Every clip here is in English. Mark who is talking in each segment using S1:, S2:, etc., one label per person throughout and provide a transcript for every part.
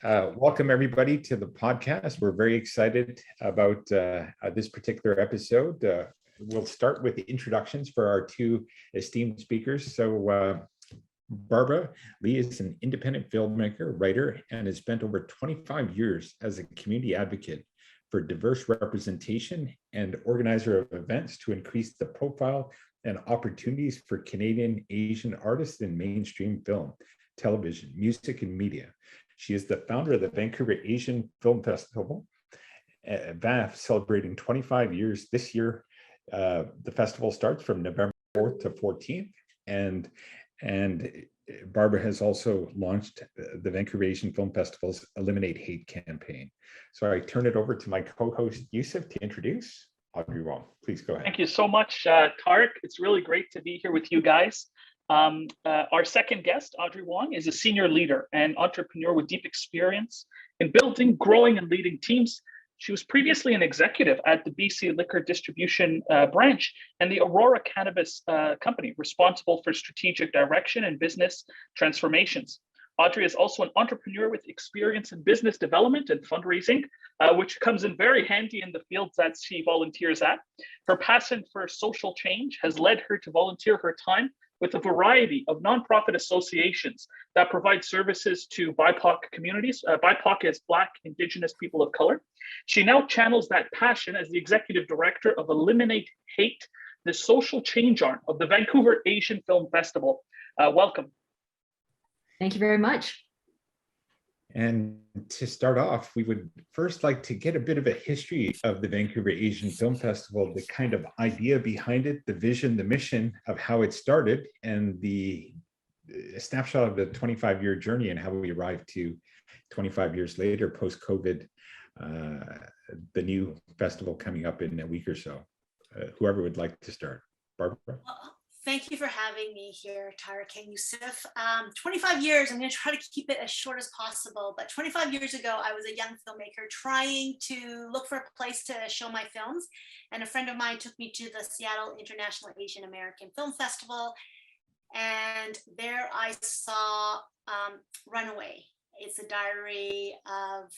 S1: Welcome everybody to the podcast. We're very excited about this particular episode. We'll start with the introductions for our two esteemed speakers. So Barbara Lee is an independent filmmaker, writer, and has spent over 25 years as a community advocate for diverse representation and organizer of events to increase the profile and opportunities for Canadian Asian artists in mainstream film, television, music, and media. She is the founder of the Vancouver Asian Film Festival, VAFF, celebrating 25 years this year. The festival starts from November 4th to 14th, and Barbara has also launched the Vancouver Asian Film Festival's Eliminate Hate campaign. So I turn it over to my co-host Yusuf to introduce Audrey Wong. Please go ahead.
S2: Thank you so much, Tarek. It's really great to be here with you guys. Our second guest, Audrey Wong, is a senior leader and entrepreneur with deep experience in building, growing, and leading teams. She was previously an executive at the BC Liquor Distribution branch and the Aurora Cannabis Company, responsible for strategic direction and business transformations. Audrey is also an entrepreneur with experience in business development and fundraising, which comes in very handy in the fields that she volunteers at. Her passion for social change has led her to volunteer her time with a variety of nonprofit associations that provide services to BIPOC communities. BIPOC is Black, Indigenous people of color. She now channels that passion as the executive director of Eliminate Hate, the social change arm of the Vancouver Asian Film Festival. Welcome.
S3: Thank you very much.
S1: And to start off, we would first like to get a bit of a history of the Vancouver Asian Film Festival, the kind of idea behind it, the vision, the mission of how it started, and the snapshot of the 25-year journey and how we arrived to 25 years later, post-COVID, the new festival coming up in a week or so. Whoever would like to start. Barbara?
S4: Well, thank you for having me here, Tarek and Yusuf. 25 years, I'm going to try to keep it as short as possible, but 25 years ago, I was a young filmmaker trying to look for a place to show my films, and a friend of mine took me to the Seattle International Asian American Film Festival, and there I saw Runaway. It's a diary of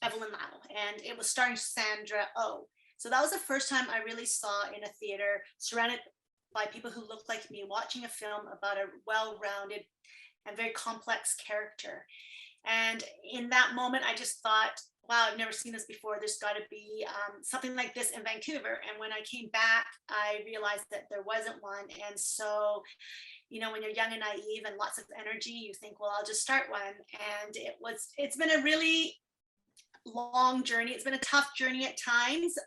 S4: Evelyn Lau, and it was starring Sandra Oh. So that was the first time I really saw in a theater, surrounded by people who looked like me, watching a film about a well-rounded and very complex character. And in that moment, I just thought, wow, I've never seen this before. There's got to be something like this in Vancouver. And when I came back, I realized that there wasn't one. And so, you know, when you're young and naive and lots of energy, you think, well, I'll just start one. And it's been a really long journey. It's been a tough journey at times.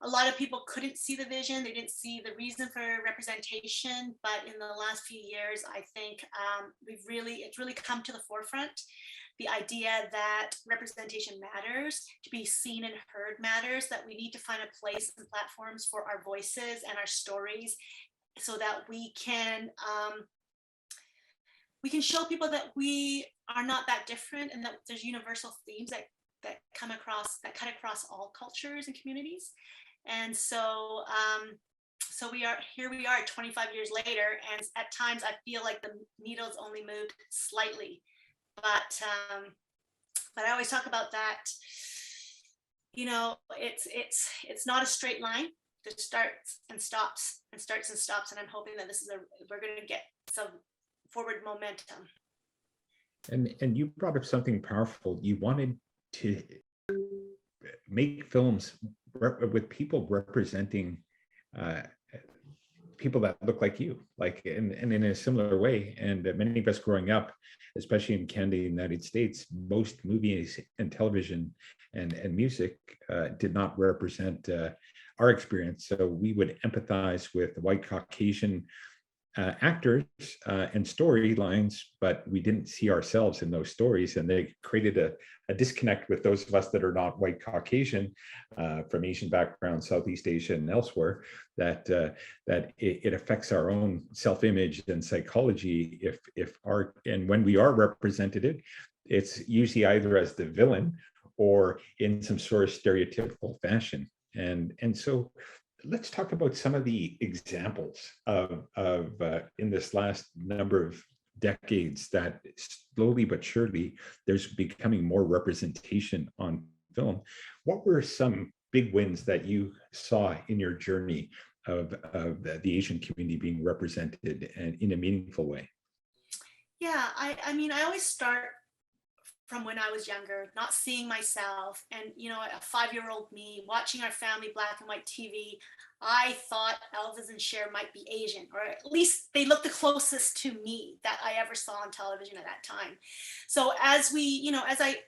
S4: A lot of people couldn't see the vision. They didn't see the reason for representation. But in the last few years, I think it's really come to the forefront. The idea that representation matters, to be seen and heard matters, that we need to find a place and platforms for our voices and our stories so that we can show people that we are not that different and that there's universal themes that cut across all cultures and communities. And so we are 25 years later, and at times I feel like the needle's only moved slightly, but I always talk about that, you know, it's not a straight line. There starts and stops, and I'm hoping that we're going to get some forward momentum.
S1: And you brought up something powerful. You wanted to make films with people representing people that look like you, like in a similar way. And many of us growing up, especially in Canada, United States, most movies and television and music did not represent our experience. So we would empathize with white Caucasian actors and storylines, but we didn't see ourselves in those stories, and they created a disconnect with those of us that are not white Caucasian, from Asian background, Southeast Asia, and elsewhere. That it affects our own self-image and psychology and when we are represented, it's usually either as the villain or in some sort of stereotypical fashion, and so. Let's talk about some of the examples of in this last number of decades that slowly but surely there's becoming more representation on film. What were some big wins that you saw in your journey of the Asian community being represented and in a meaningful way?
S4: Yeah, I mean, I always start from when I was younger, not seeing myself. And, you know, a 5-year-old me watching our family black and white TV, I thought Elvis and Cher might be Asian, or at least they looked the closest to me that I ever saw on television at that time. So as we, you know, as I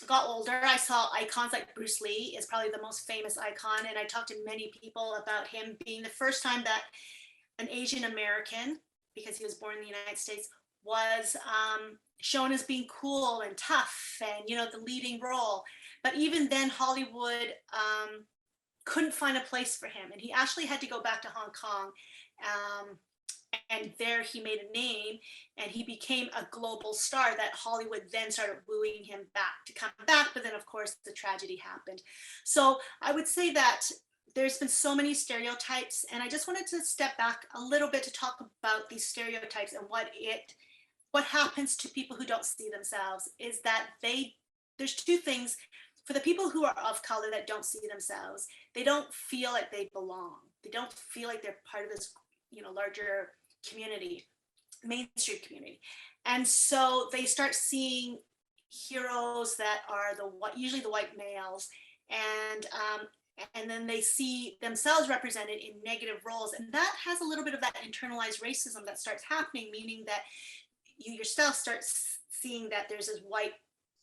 S4: got older, I saw icons like Bruce Lee is probably the most famous icon. And I talked to many people about him being the first time that an Asian American, because he was born in the United States, was shown as being cool and tough and, you know, the leading role. But even then, Hollywood couldn't find a place for him. And he actually had to go back to Hong Kong. And there he made a name and he became a global star that Hollywood then started wooing him back to come back. But then, of course, the tragedy happened. So I would say that there's been so many stereotypes, and I just wanted to step back a little bit to talk about these stereotypes and what happens to people who don't see themselves is that there's two things. For the people who are of color that don't see themselves, they don't feel like they belong. They don't feel like they're part of this, you know, larger community, mainstream community. And so they start seeing heroes that are usually the white males, and then they see themselves represented in negative roles. And that has a little bit of that internalized racism that starts happening, meaning that you yourself start seeing that there's this white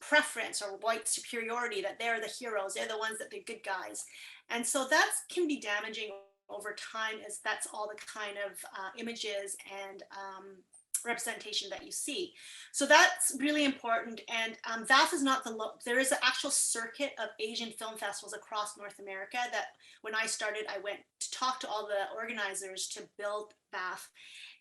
S4: preference or white superiority, that they're the heroes, they're the ones that the good guys. And so that can be damaging over time, as that's all the kind of images and representation that you see. So that's really important. And VAFF is not there is an actual circuit of Asian film festivals across North America that when I started, I went to talk to all the organizers to build VAFF.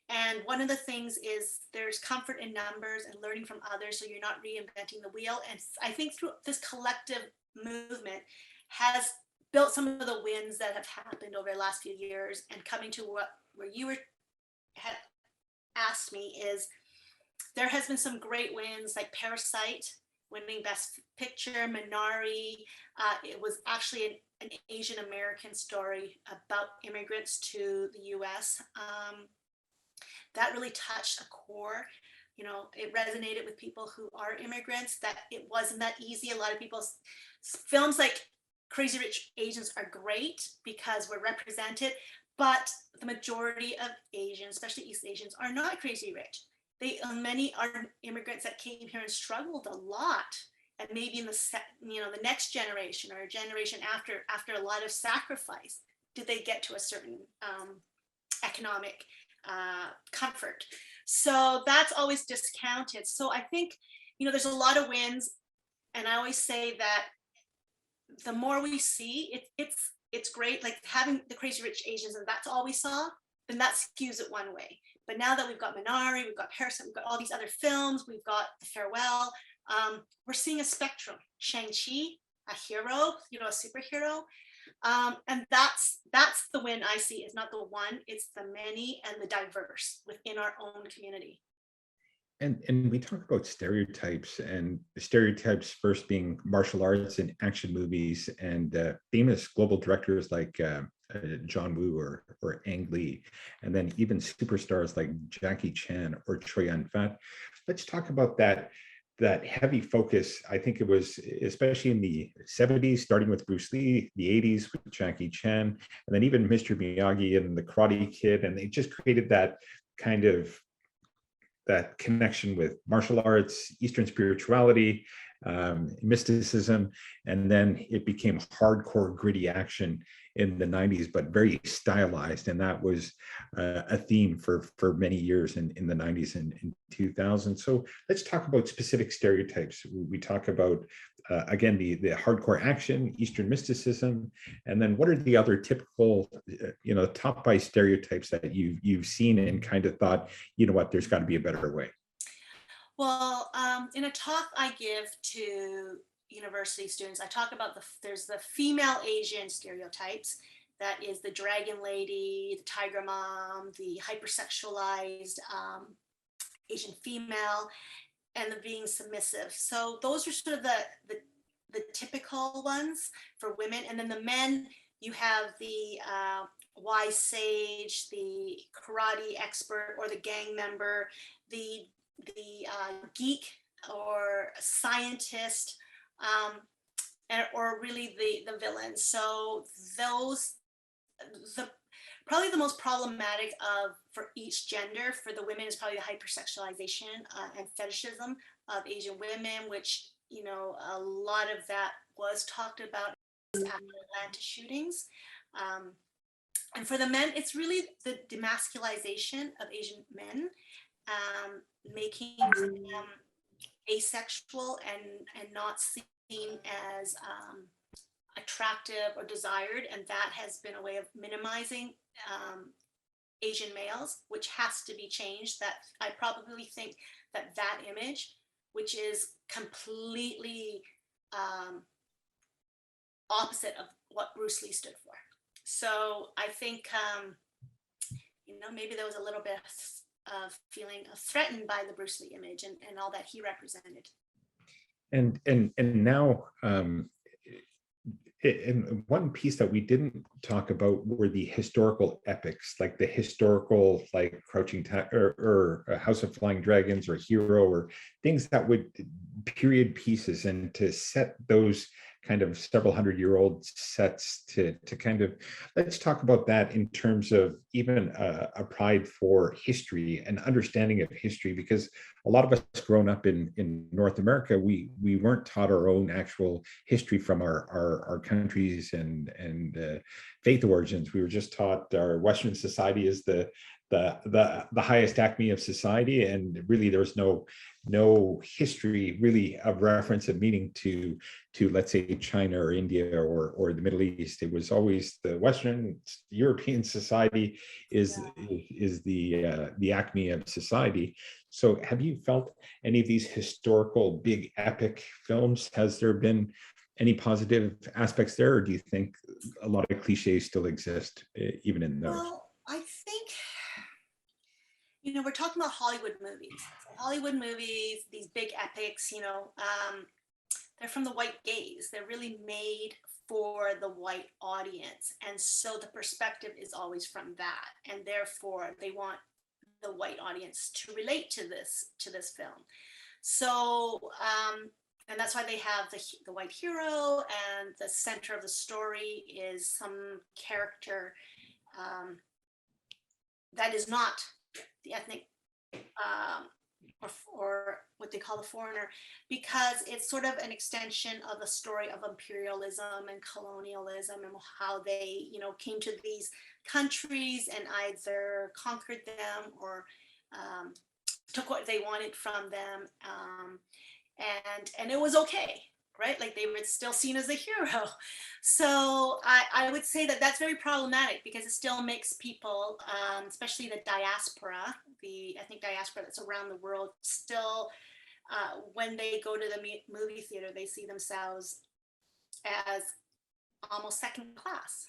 S4: And one of the things is there's comfort in numbers and learning from others, so you're not reinventing the wheel. And I think through this collective movement has built some of the wins that have happened over the last few years. And coming to where you had asked me is, there has been some great wins like Parasite winning Best Picture, Minari. It was actually an Asian American story about immigrants to the US. That really touched a core. You know, it resonated with people who are immigrants, that it wasn't that easy. A lot of people's films like Crazy Rich Asians are great because we're represented, but the majority of Asians, especially East Asians, are not crazy rich. Many are immigrants that came here and struggled a lot, and maybe in the next generation or a generation after a lot of sacrifice, did they get to a certain economic comfort. So that's always discounted. So I think, you know, there's a lot of wins, and I always say that the more we see, it's great. Like having the Crazy Rich Asians, and that's all we saw, then that skews it one way. But now that we've got Minari, we've got Parasite, we've got all these other films, we've got The Farewell, we're seeing a spectrum. Shang-Chi, a hero, you know, a superhero. And that's the win I see, is not the one, it's the many and the diverse within our own community.
S1: And we talk about stereotypes, and the stereotypes first being martial arts and action movies, and famous global directors like John Woo or Ang Lee, and then even superstars like Jackie Chan or Choi Yun-fat. Let's talk about that heavy focus. I think it was especially in the 70s, starting with Bruce Lee, the 80s with Jackie Chan, and then even Mr. Miyagi and the Karate Kid, and they just created that kind of that connection with martial arts, Eastern spirituality, mysticism, and then it became hardcore, gritty action in the 90s, but very stylized. And that was a theme for many years in the 90s and 2000s. So let's talk about specific stereotypes. We talk about, again, the hardcore action, Eastern mysticism, and then what are the other typical, top 5 stereotypes that you've seen and kind of thought, you know what, there's got to be a better way?
S4: Well, in a talk I give to university students, I talk about there's the female Asian stereotypes, that is the dragon lady, the tiger mom, the hypersexualized Asian female, and the being submissive. So those are sort of the typical ones for women. And then the men, you have the wise sage, the karate expert or the gang member, the geek or scientist, or really the villain. So those, probably the most problematic for each gender, for the women, is probably the hypersexualization and fetishism of Asian women, which, you know, a lot of that was talked about after Atlanta shootings. And for the men, it's really the demasculization of Asian men, making them asexual and not seen as attractive or desired, and that has been a way of minimizing Asian males, which has to be changed. That I probably think that image, which is completely opposite of what Bruce Lee stood for. So I think you know, maybe there was a little bit of feeling threatened by the Bruce Lee image and all that he represented.
S1: And now, and one piece that we didn't talk about were the historical epics, like the historical, like Crouching Tiger or House of Flying Dragons or Hero, or things that would period pieces, and to set those kind of several 100-year-old sets to kind of, let's talk about that in terms of even a pride for history and understanding of history, because a lot of us grown up in North America, we weren't taught our own actual history from our countries and faith origins. We were just taught our Western society is the highest acme of society, and really there was no history really of reference and meaning to let's say China or India or the Middle East. It was always the Western European society is the acme of society. So have you felt any of these historical big epic films? Has there been any positive aspects there, or do you think a lot of cliches still exist even in those?
S4: Well, I think, you know, we're talking about Hollywood movies. So Hollywood movies, these big epics, you know, they're from the white gaze. They're really made for the white audience. And so the perspective is always from that. And therefore they want the white audience to relate to this film. So, and that's why they have the white hero, and the center of the story is some character that is not the ethnic or what they call the foreigner, because it's sort of an extension of the story of imperialism and colonialism and how they, you know, came to these countries and either conquered them or took what they wanted from them, and it was okay, right? Like they were still seen as a hero. So I would say that that's very problematic, because it still makes people, especially the diaspora, the ethnic diaspora that's around the world, still, when they go to the movie theater, they see themselves as almost second class,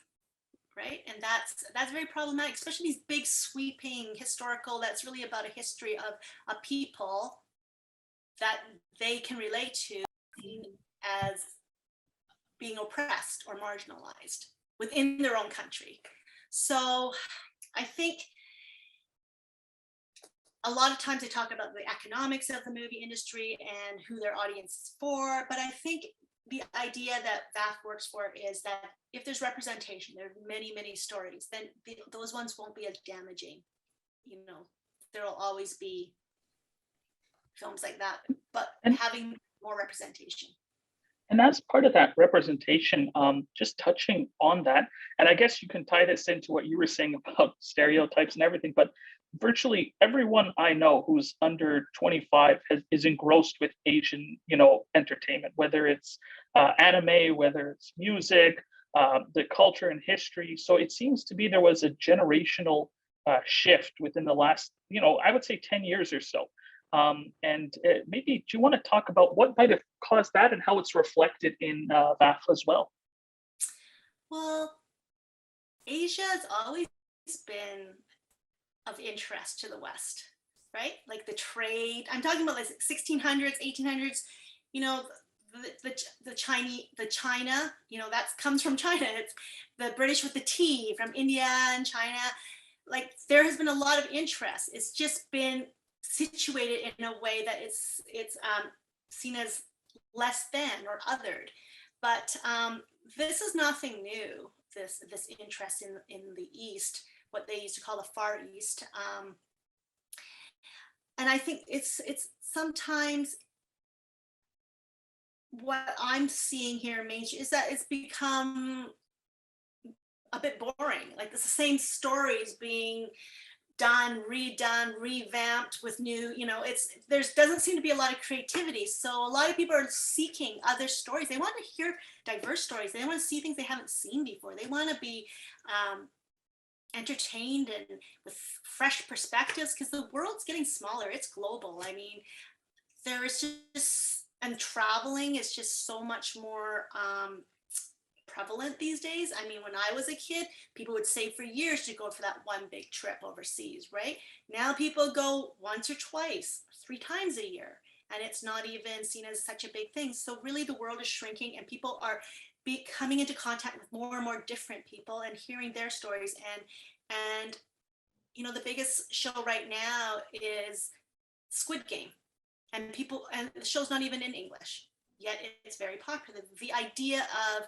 S4: right? And that's very problematic, especially these big sweeping historical, that's really about a history of a people that they can relate to as being oppressed or marginalized within their own country. So I think a lot of times they talk about the economics of the movie industry and who their audience is for, but I think the idea that VAFF works for is that if there's representation, there are many, many stories, then those ones won't be as damaging. You know, there will always be films like that, but having more representation.
S2: And as part of that representation, just touching on that, and I guess you can tie this into what you were saying about stereotypes and everything, but virtually everyone I know who's under 25 is engrossed with Asian, you know, entertainment, whether it's anime, whether it's music, the culture and history. So it seems to be there was a generational shift within the last, you know, I would say 10 years or so. And maybe do you want to talk about what might have caused that and how it's reflected in VAFF as well?
S4: Well, Asia has always been of interest to the West, right? Like the trade, I'm talking about like 1600s, 1800s, you know, the China, you know, that comes from China. It's the British with the tea from India and China. Like there has been a lot of interest. It's just been situated in a way that it's seen as less than or othered. But this is nothing new. This interest in the East, what they used to call the Far East, and I think it's sometimes what I'm seeing here in Main Street is that it's become a bit boring. Like it's the same stories being done, redone, revamped with new, you know, doesn't seem to be a lot of creativity. So a lot of people are seeking other stories. They want to hear diverse stories. They want to see things they haven't seen before. They want to be entertained and with fresh perspectives, because the world's getting smaller. It's global. I mean, there is just, and traveling is just so much more prevalent these days. I mean, when I was a kid, people would save for years to go for that one big trip overseas, right? Now people go once or twice, 3 times a year, and it's not even seen as such a big thing. So really the world is shrinking, and people are coming into contact with more and more different people and hearing their stories. And you know, the biggest show right now is Squid Game, and the show's not even in English, yet it's very popular. The idea of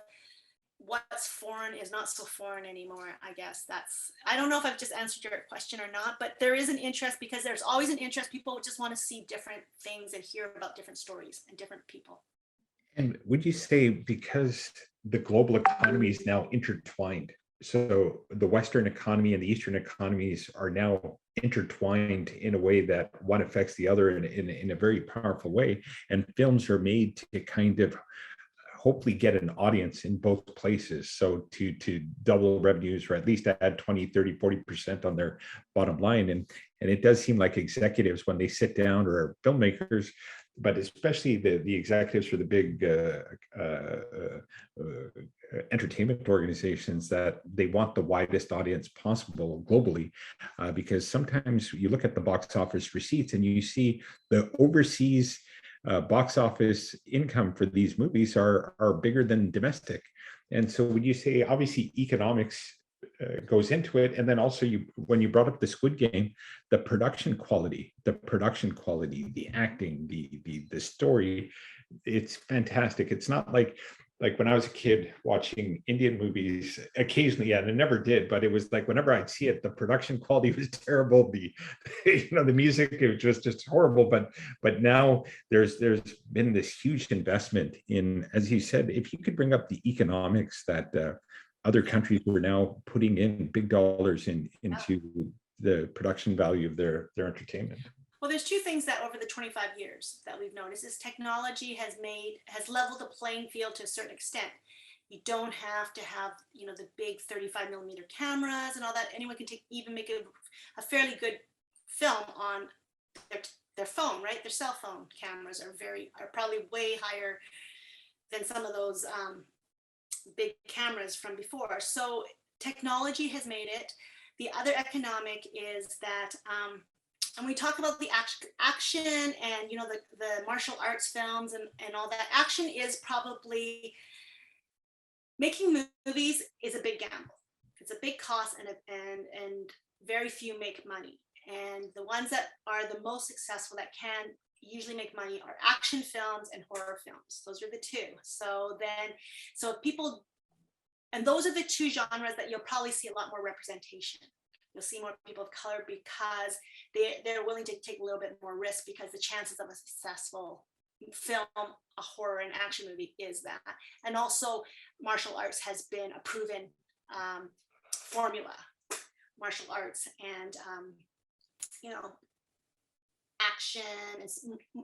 S4: what's foreign is not so foreign anymore. I guess I don't know if I've just answered your question or not, but there is an interest, because there's always an interest. People just want to see different things and hear about different stories and different people.
S1: And would you say, because the global economy is now intertwined, so the Western economy and the Eastern economies are now intertwined in a way that one affects the other in a very powerful way, and films are made to kind of hopefully get an audience in both places, so to double revenues, or at least add 20, 30, 40% on their bottom line. And it does seem like executives, when they sit down, or filmmakers, but especially the executives for the big entertainment organizations, that they want the widest audience possible globally, because sometimes you look at the box office receipts and you see the overseas box office income for these movies are bigger than domestic. And so would you say, obviously economics goes into it, and then also when you brought up the Squid Game, the production quality, the acting, the story, it's fantastic. It's not like when I was a kid watching Indian movies occasionally, and I never did, but it was like whenever I'd see it, the production quality was terrible. The music, it was just horrible. But now there's been this huge investment in, as you said, if you could bring up the economics that other countries were now putting in big dollars into the production value of their entertainment.
S4: Well, there's 2 things that over the 25 years that we've noticed is technology has leveled the playing field to a certain extent. You don't have to have, you know, the big 35 millimeter cameras and all that. Anyone can even make a fairly good film on their phone, right? Their cell phone cameras are probably way higher than some of those big cameras from before. So technology has made it. The other economic is that, and we talk about the action and, you know, the martial arts films and all that. Action is probably, making movies is a big gamble. It's a big cost, and very few make money. And the ones that are the most successful that can usually make money are action films and horror films. Those are the 2. So people, and those are the 2 genres that you'll probably see a lot more representation. You'll see more people of color, because they're willing to take a little bit more risk, because the chances of a successful film, a horror and action movie, is that. And also martial arts has been a proven formula. Martial arts and you know, action and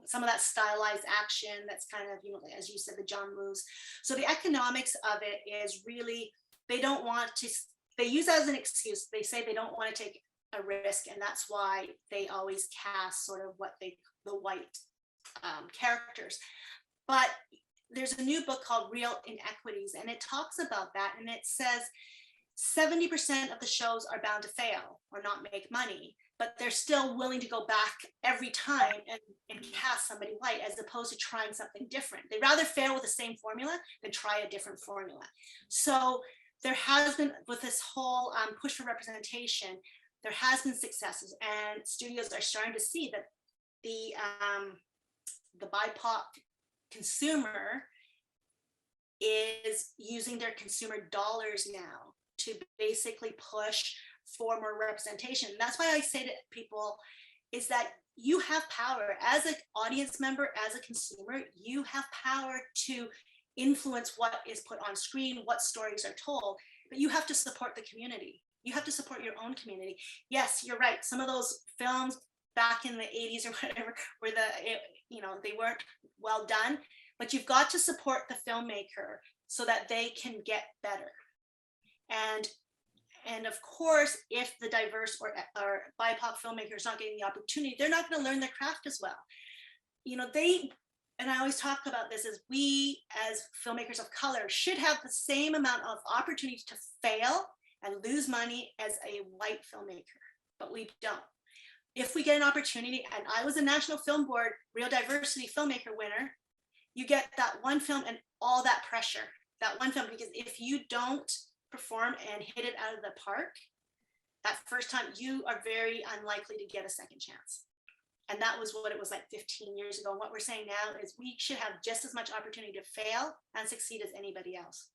S4: some of that stylized action that's kind of, you know, as you said, the John Woos. So the economics of it is really, they don't want to, they use that as an excuse. They say they don't want to take a risk, and that's why they always cast sort of the white characters. But there's a new book called Real Inequities, and it talks about that, and it says 70% of the shows are bound to fail or not make money, but they're still willing to go back every time and cast somebody white, as opposed to trying something different. They'd rather fail with the same formula than try a different formula. So there has been, with this whole push for representation, there has been successes, and studios are starting to see that the BIPOC consumer is using their consumer dollars now to basically push for more representation. And that's why I say to people is that you have power as an audience member, as a consumer, you have power to influence what is put on screen, what stories are told, but you have to support the community. You have to support your own community. Yes, you're right. Some of those films back in the 80s or whatever, where they weren't well done, but you've got to support the filmmaker so that they can get better. And of course, if the diverse or BIPOC filmmaker is not getting the opportunity, they're not going to learn their craft as well. And I always talk about this, is we as filmmakers of color should have the same amount of opportunity to fail and lose money as a white filmmaker, but we don't. If we get an opportunity, and I was a National Film Board Real Diversity Filmmaker winner, you get that one film and all that pressure, that one film, because if you don't perform and hit it out of the park that first time, you are very unlikely to get a second chance. And that was what it was like 15 years ago. And what we're saying now is we should have just as much opportunity to fail and succeed as anybody else.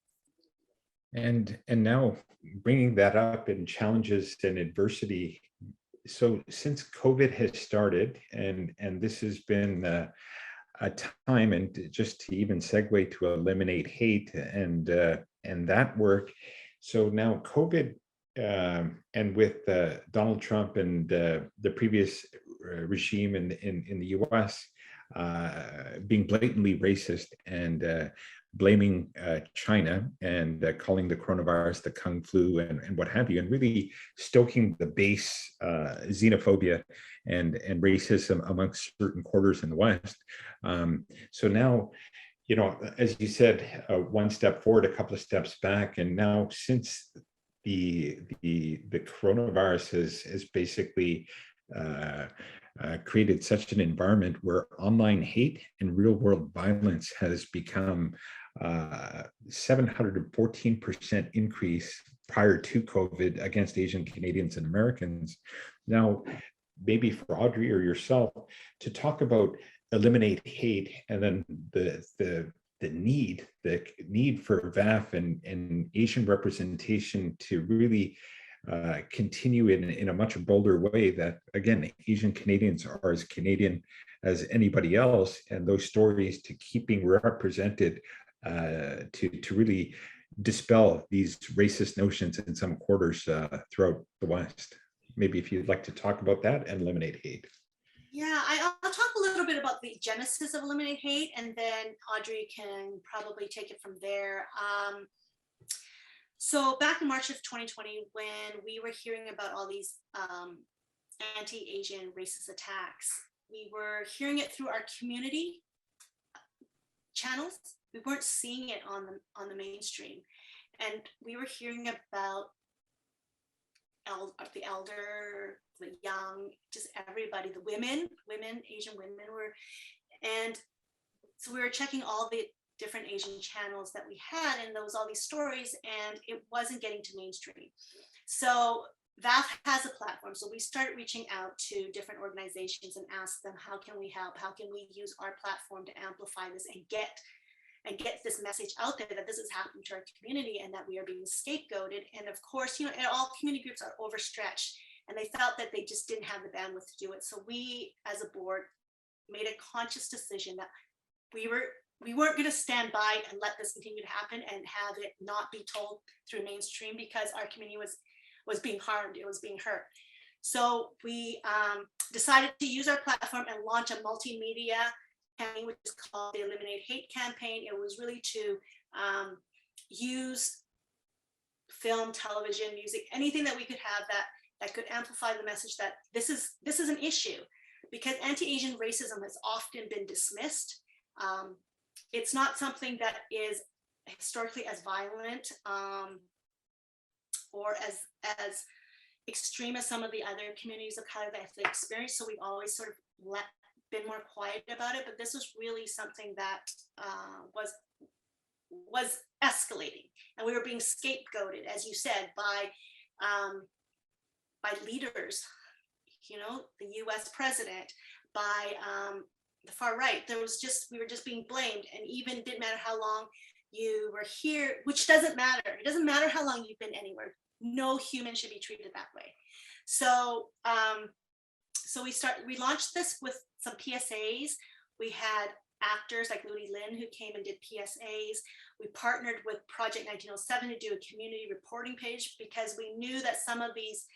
S1: And now bringing that up in challenges and adversity. So since COVID has started, and this has been a time, and just to even segue to Eliminate Hate and that work. So now COVID, and with Donald Trump and the previous regime in the US being blatantly racist and blaming China and calling the coronavirus the Kung flu and what have you, and really stoking the base xenophobia and racism amongst certain quarters in the West. So now, as you said, one step forward, a couple of steps back, and now since the coronavirus has basically created such an environment where online hate and real world violence has become 714% increase prior to COVID against Asian Canadians and Americans. Now, maybe for Audrey or yourself to talk about Eliminate Hate, and then the need for VAFF and Asian representation to really continue in a much bolder way, that again, Asian Canadians are as Canadian as anybody else, and those stories to keeping represented to really dispel these racist notions in some quarters throughout the West. Maybe if you'd like to talk about that and Eliminate Hate.
S4: Yeah, I'll talk a little bit about the genesis of Eliminate Hate, and then Audrey can probably take it from there. So back in March of 2020, when we were hearing about all these anti-Asian racist attacks, we were hearing it through our community channels. We weren't seeing it on the mainstream, and we were hearing about the elder, the young, just everybody, the women, Asian women were, and so we were checking all the different Asian channels that we had, and there was all these stories, and it wasn't getting to mainstream. So VAFF has a platform, so we started reaching out to different organizations and asked them, how can we help? How can we use our platform to amplify this and get this message out there that this is happening to our community and that we are being scapegoated? And of course, all community groups are overstretched, and they felt that they just didn't have the bandwidth to do it. So we, as a board, made a conscious decision that we weren't going to stand by and let this continue to happen and have it not be told through mainstream, because our community was being harmed, it was being hurt. So we decided to use our platform and launch a multimedia campaign, which is called the Eliminate Hate campaign. It was really to use film, television, music, anything that we could have that could amplify the message that this is an issue, because anti-Asian racism has often been dismissed. It's not something that is historically as violent or as extreme as some of the other communities of color that have experienced. So we've always sort of been more quiet about it, but this was really something that was escalating, and we were being scapegoated, as you said, by leaders, you know, the U.S. president, by the far right. We were just being blamed, and even didn't matter how long you were here, which doesn't matter. It doesn't matter how long you've been anywhere. No human should be treated that way. So, we launched this with some PSAs. We had actors like Louis Lin who came and did PSAs. We partnered with Project 1907 to do a community reporting page, because we knew that some of these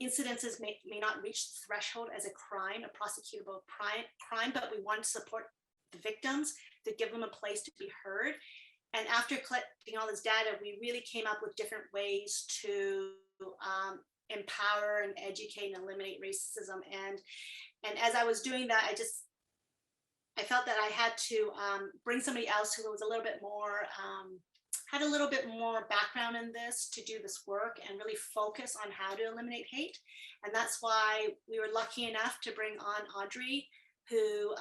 S4: incidences may not reach the threshold as a crime, a prosecutable crime, but we want to support the victims, to give them a place to be heard. And after collecting all this data, we really came up with different ways to empower and educate and eliminate racism. And as I was doing that, I felt that I had to bring somebody else who was a little bit more, had a little bit more background in this, to do this work and really focus on how to eliminate hate. And that's why we were lucky enough to bring on Audrey, who,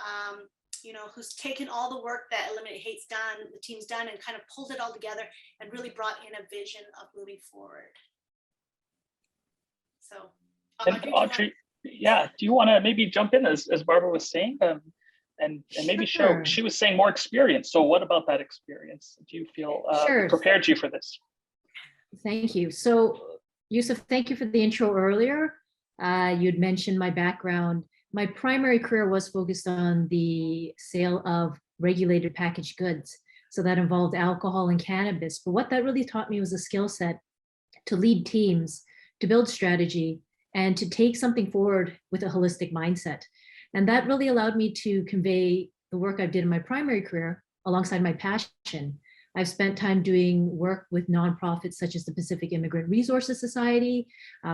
S4: who's taken all the work that Eliminate Hate's done, the team's done, and kind of pulled it all together and really brought in a vision of moving forward. So,
S2: Audrey, yeah, do you want to maybe jump in, as Barbara was saying, and maybe show, she was saying more experience. So what about that experience? Do you feel prepared you for this?
S3: Thank you. So Yusuf, thank you for the intro earlier. You'd mentioned my background. My primary career was focused on the sale of regulated packaged goods. So that involved alcohol and cannabis. But what that really taught me was a skill set to lead teams, to build strategy, and to take something forward with a holistic mindset. And that really allowed me to convey the work I did in my primary career alongside my passion. I've spent time doing work with nonprofits such as the Pacific Immigrant Resources Society,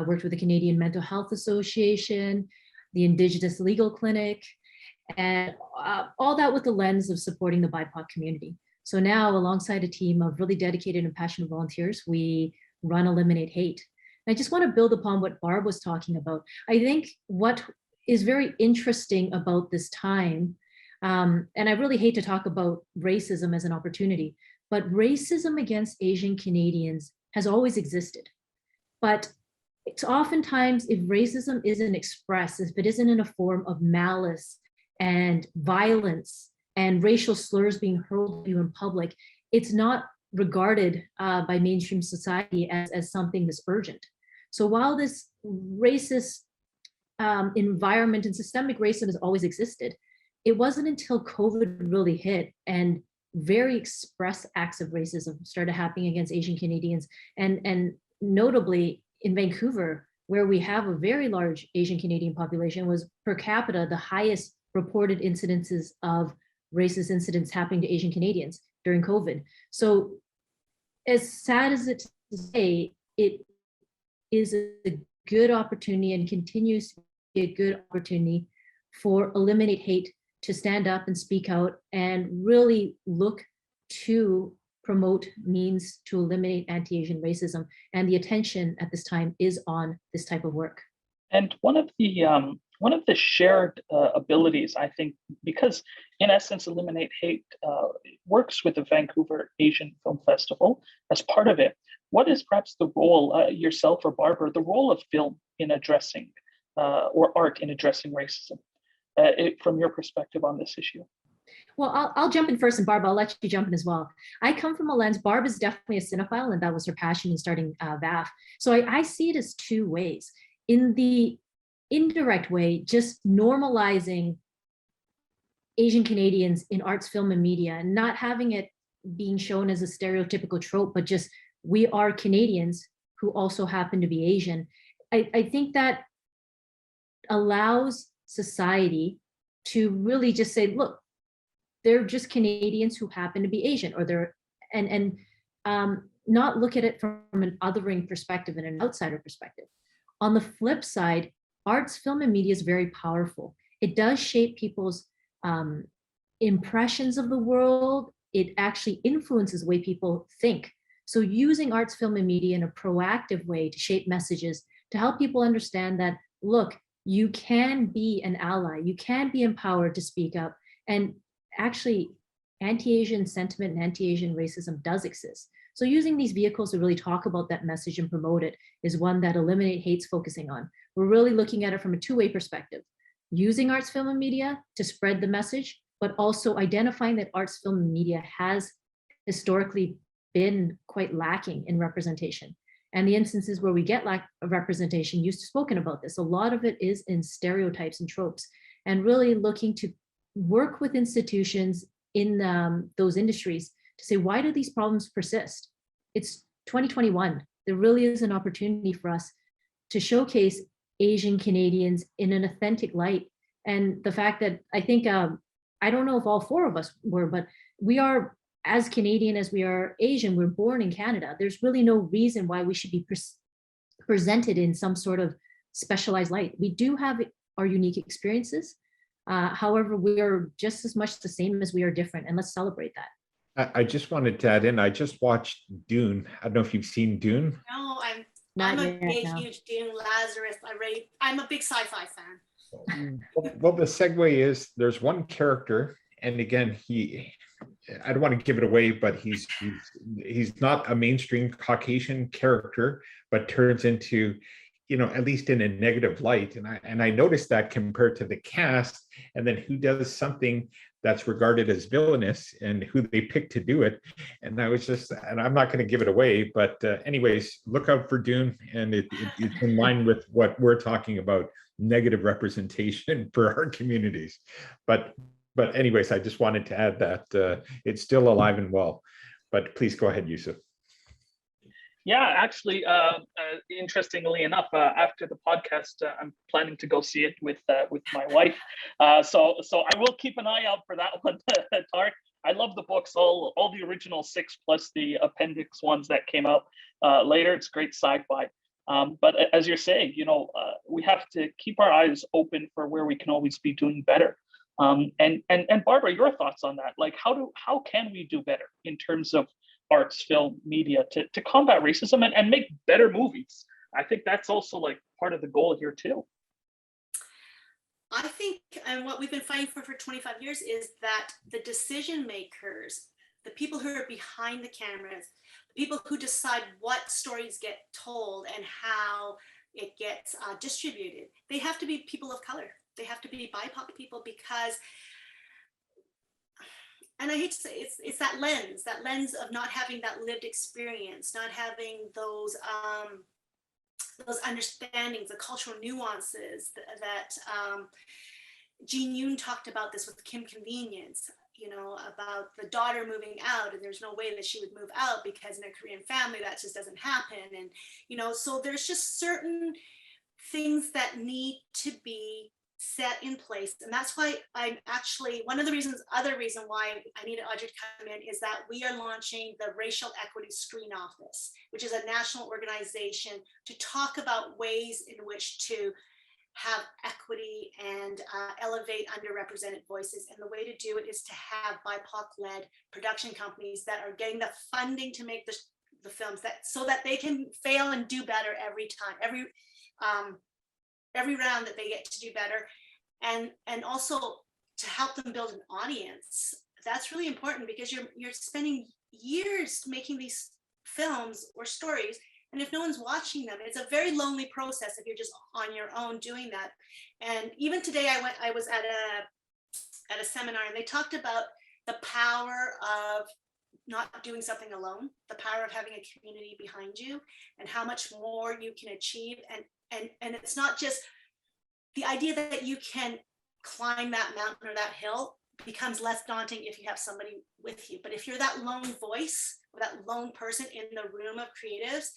S3: worked with the Canadian Mental Health Association, the Indigenous Legal Clinic, and all that with the lens of supporting the BIPOC community. So now, alongside a team of really dedicated and passionate volunteers, we run Eliminate Hate. And I just want to build upon what Barb was talking about. I think what is very interesting about this time, and I really hate to talk about racism as an opportunity, but racism against Asian Canadians has always existed. But it's oftentimes, if racism isn't expressed, if it isn't in a form of malice and violence and racial slurs being hurled at you in public, it's not regarded by mainstream society as something that's urgent. So while this racist environment and systemic racism has always existed, it wasn't until COVID really hit and very express acts of racism started happening against Asian Canadians, and notably in Vancouver, where we have a very large Asian Canadian population, was per capita the highest reported incidences of racist incidents happening to Asian Canadians during COVID. So as sad as it to say, it is a good opportunity and continues to be a good opportunity for Eliminate Hate to stand up and speak out and really look to promote means to eliminate anti-Asian racism. And the attention at this time is on this type of work.
S2: And one of the shared abilities, I think, because in essence, Eliminate Hate works with the Vancouver Asian Film Festival as part of it. What is perhaps the role, yourself or Barbara, the role of film in addressing or art in addressing racism from your perspective on this issue?
S3: Well, I'll jump in first, and Barb, I'll let you jump in as well. I come from a lens, Barb is definitely a cinephile, and that was her passion in starting VAFF. So I see it as two ways. In the indirect way, just normalizing Asian Canadians in arts, film, and media, and not having it being shown as a stereotypical trope, but just we are Canadians who also happen to be Asian. I think that allows society to really just say, look, they're just Canadians who happen to be Asian, or they're, and not look at it from an othering perspective and an outsider perspective. On the flip side, arts, film, and media is very powerful. It does shape people's impressions of the world. It actually influences the way people think. So using arts, film, and media in a proactive way to shape messages, to help people understand that, look, you can be an ally, you can be empowered to speak up. And actually, anti-Asian sentiment and anti-Asian racism does exist. So using these vehicles to really talk about that message and promote it is one that Eliminate Hate's focusing on. We're really looking at it from a two-way perspective, using arts, film, and media to spread the message, but also identifying that arts, film, and media has historically been quite lacking in representation. And the instances where we get lack of representation, you've spoken about this, a lot of it is in stereotypes and tropes, and really looking to work with institutions in those industries to say, why do these problems persist? It's 2021. There really is an opportunity for us to showcase Asian Canadians in an authentic light. And the fact that I think, I don't know if all four of us were, but we are as Canadian as we are Asian, we're born in Canada. There's really no reason why we should be presented in some sort of specialized light. We do have our unique experiences. However, we are just as much the same as we are different, and let's celebrate that.
S1: I just wanted to add in, I just watched Dune. I don't know if you've seen Dune.
S4: No,
S3: Not
S4: I'm a
S3: yet,
S4: big,
S3: no.
S4: huge Dune, Lazarus. I'm a big sci-fi fan.
S1: Well, the segue is there's one character, and again, I don't want to give it away, but he's not a mainstream Caucasian character, but turns into, at least in a negative light. And I noticed that compared to the cast, and then who does something that's regarded as villainous and who they pick to do it. And I'm not going to give it away, but anyways, look out for Dune, and it's in line with what we're talking about, negative representation for our communities. But anyways, I just wanted to add that it's still alive and well. But please go ahead, Yusuf.
S2: Yeah, actually, interestingly enough, after the podcast, I'm planning to go see it with my wife. So I will keep an eye out for that one, Tark. I love the books, all the original 6 plus the appendix ones that came out later. It's great sci-fi. But as you're saying, we have to keep our eyes open for where we can always be doing better. And Barbara, your thoughts on that? Like, how can we do better in terms of arts, film, media to combat racism and make better movies? I think that's also like part of the goal here too.
S4: I think, and what we've been fighting for 25 years is that the decision makers, the people who are behind the cameras, the people who decide what stories get told and how it gets distributed, they have to be people of color. They have to be BIPOC people, because, and I hate to say, it's that lens of not having that lived experience, not having those understandings, the cultural nuances that Jean Yoon talked about this with Kim Convenience, about the daughter moving out, and there's no way that she would move out because in a Korean family that just doesn't happen. And, so there's just certain things that need to be set in place. And that's why I'm actually, other reason why I needed Audrey to come in is that we are launching the Racial Equity Screen Office, which is a national organization to talk about ways in which to have equity and elevate underrepresented voices. And the way to do it is to have BIPOC-led production companies that are getting the funding to make the films so that they can fail and do better every time, every round that they get to do better, and also to help them build an audience. That's really important, because you're spending years making these films or stories, and if no one's watching them, it's a very lonely process if you're just on your own doing that. And even today I was at a seminar, and they talked about the power of not doing something alone, the power of having a community behind you, and how much more you can achieve. And it's not just the idea that you can climb that mountain or that hill becomes less daunting if you have somebody with you. But if you're that lone voice or that lone person in the room of creatives,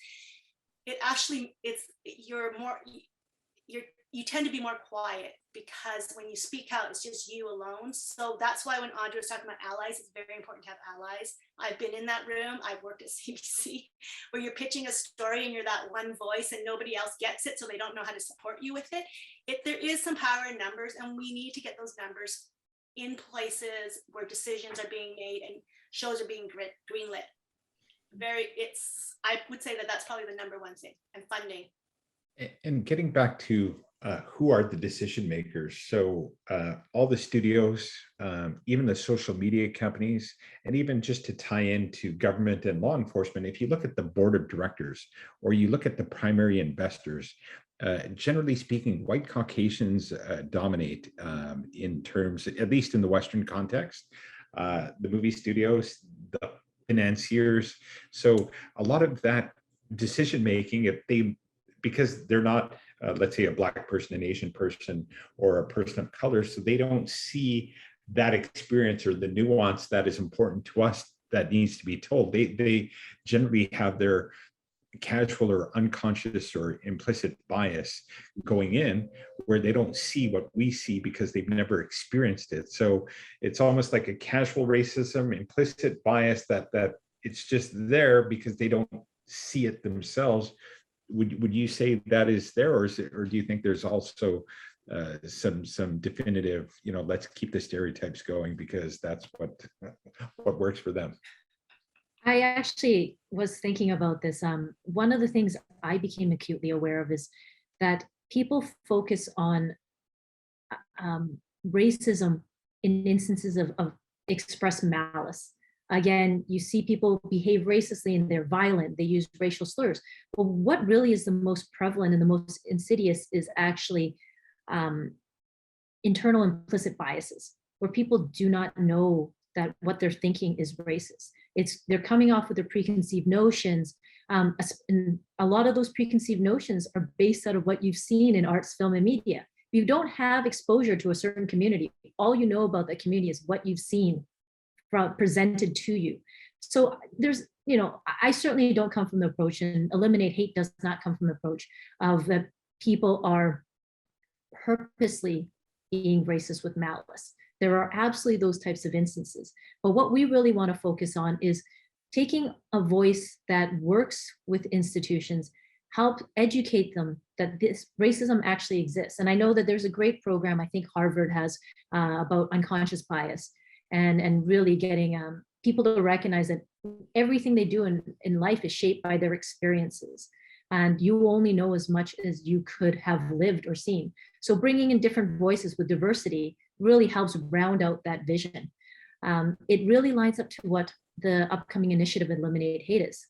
S4: you tend to be more quiet, because when you speak out, it's just you alone. So that's why when Audrey was talking about allies, it's very important to have allies. I've been in that room. I've worked at CBC, where you're pitching a story and you're that one voice and nobody else gets it, so they don't know how to support you with it. There is some power in numbers, and we need to get those numbers in places where decisions are being made and shows are being greenlit. I would say that that's probably the number one thing, and funding.
S1: And getting back to who are the decision makers? So all the studios, even the social media companies, and even just to tie into government and law enforcement, if you look at the board of directors or you look at the primary investors, generally speaking, white Caucasians dominate in terms, at least in the Western context, the movie studios, the financiers. So a lot of that decision making, because they're not, let's say, a Black person, an Asian person, or a person of color, so they don't see that experience or the nuance that is important to us that needs to be told. They generally have their casual or unconscious or implicit bias going in, where they don't see what we see because they've never experienced it. So it's almost like a casual racism, implicit bias that it's just there because they don't see it themselves. Would you say that is there, or do you think there's also some definitive, let's keep the stereotypes going because that's what works for them?
S3: I actually was thinking about this. One of the things I became acutely aware of is that people focus on racism in instances of expressed malice. Again, you see people behave racistly and they're violent, they use racial slurs. But what really is the most prevalent and the most insidious is actually internal implicit biases, where people do not know that what they're thinking is racist. They're coming off with their preconceived notions. And a lot of those preconceived notions are based out of what you've seen in arts, film, and media. If you don't have exposure to a certain community, all you know about that community is what you've seen presented to you. So there's, I certainly don't come from the approach, and Eliminate Hate does not come from the approach of that people are purposely being racist with malice. There are absolutely those types of instances. But what we really want to focus on is taking a voice that works with institutions, help educate them that this racism actually exists. And I know that there's a great program, I think Harvard has, about unconscious bias, and really getting people to recognize that everything they do in life is shaped by their experiences. And you only know as much as you could have lived or seen. So bringing in different voices with diversity really helps round out that vision. It really lines up to what the upcoming initiative Eliminate Hate is.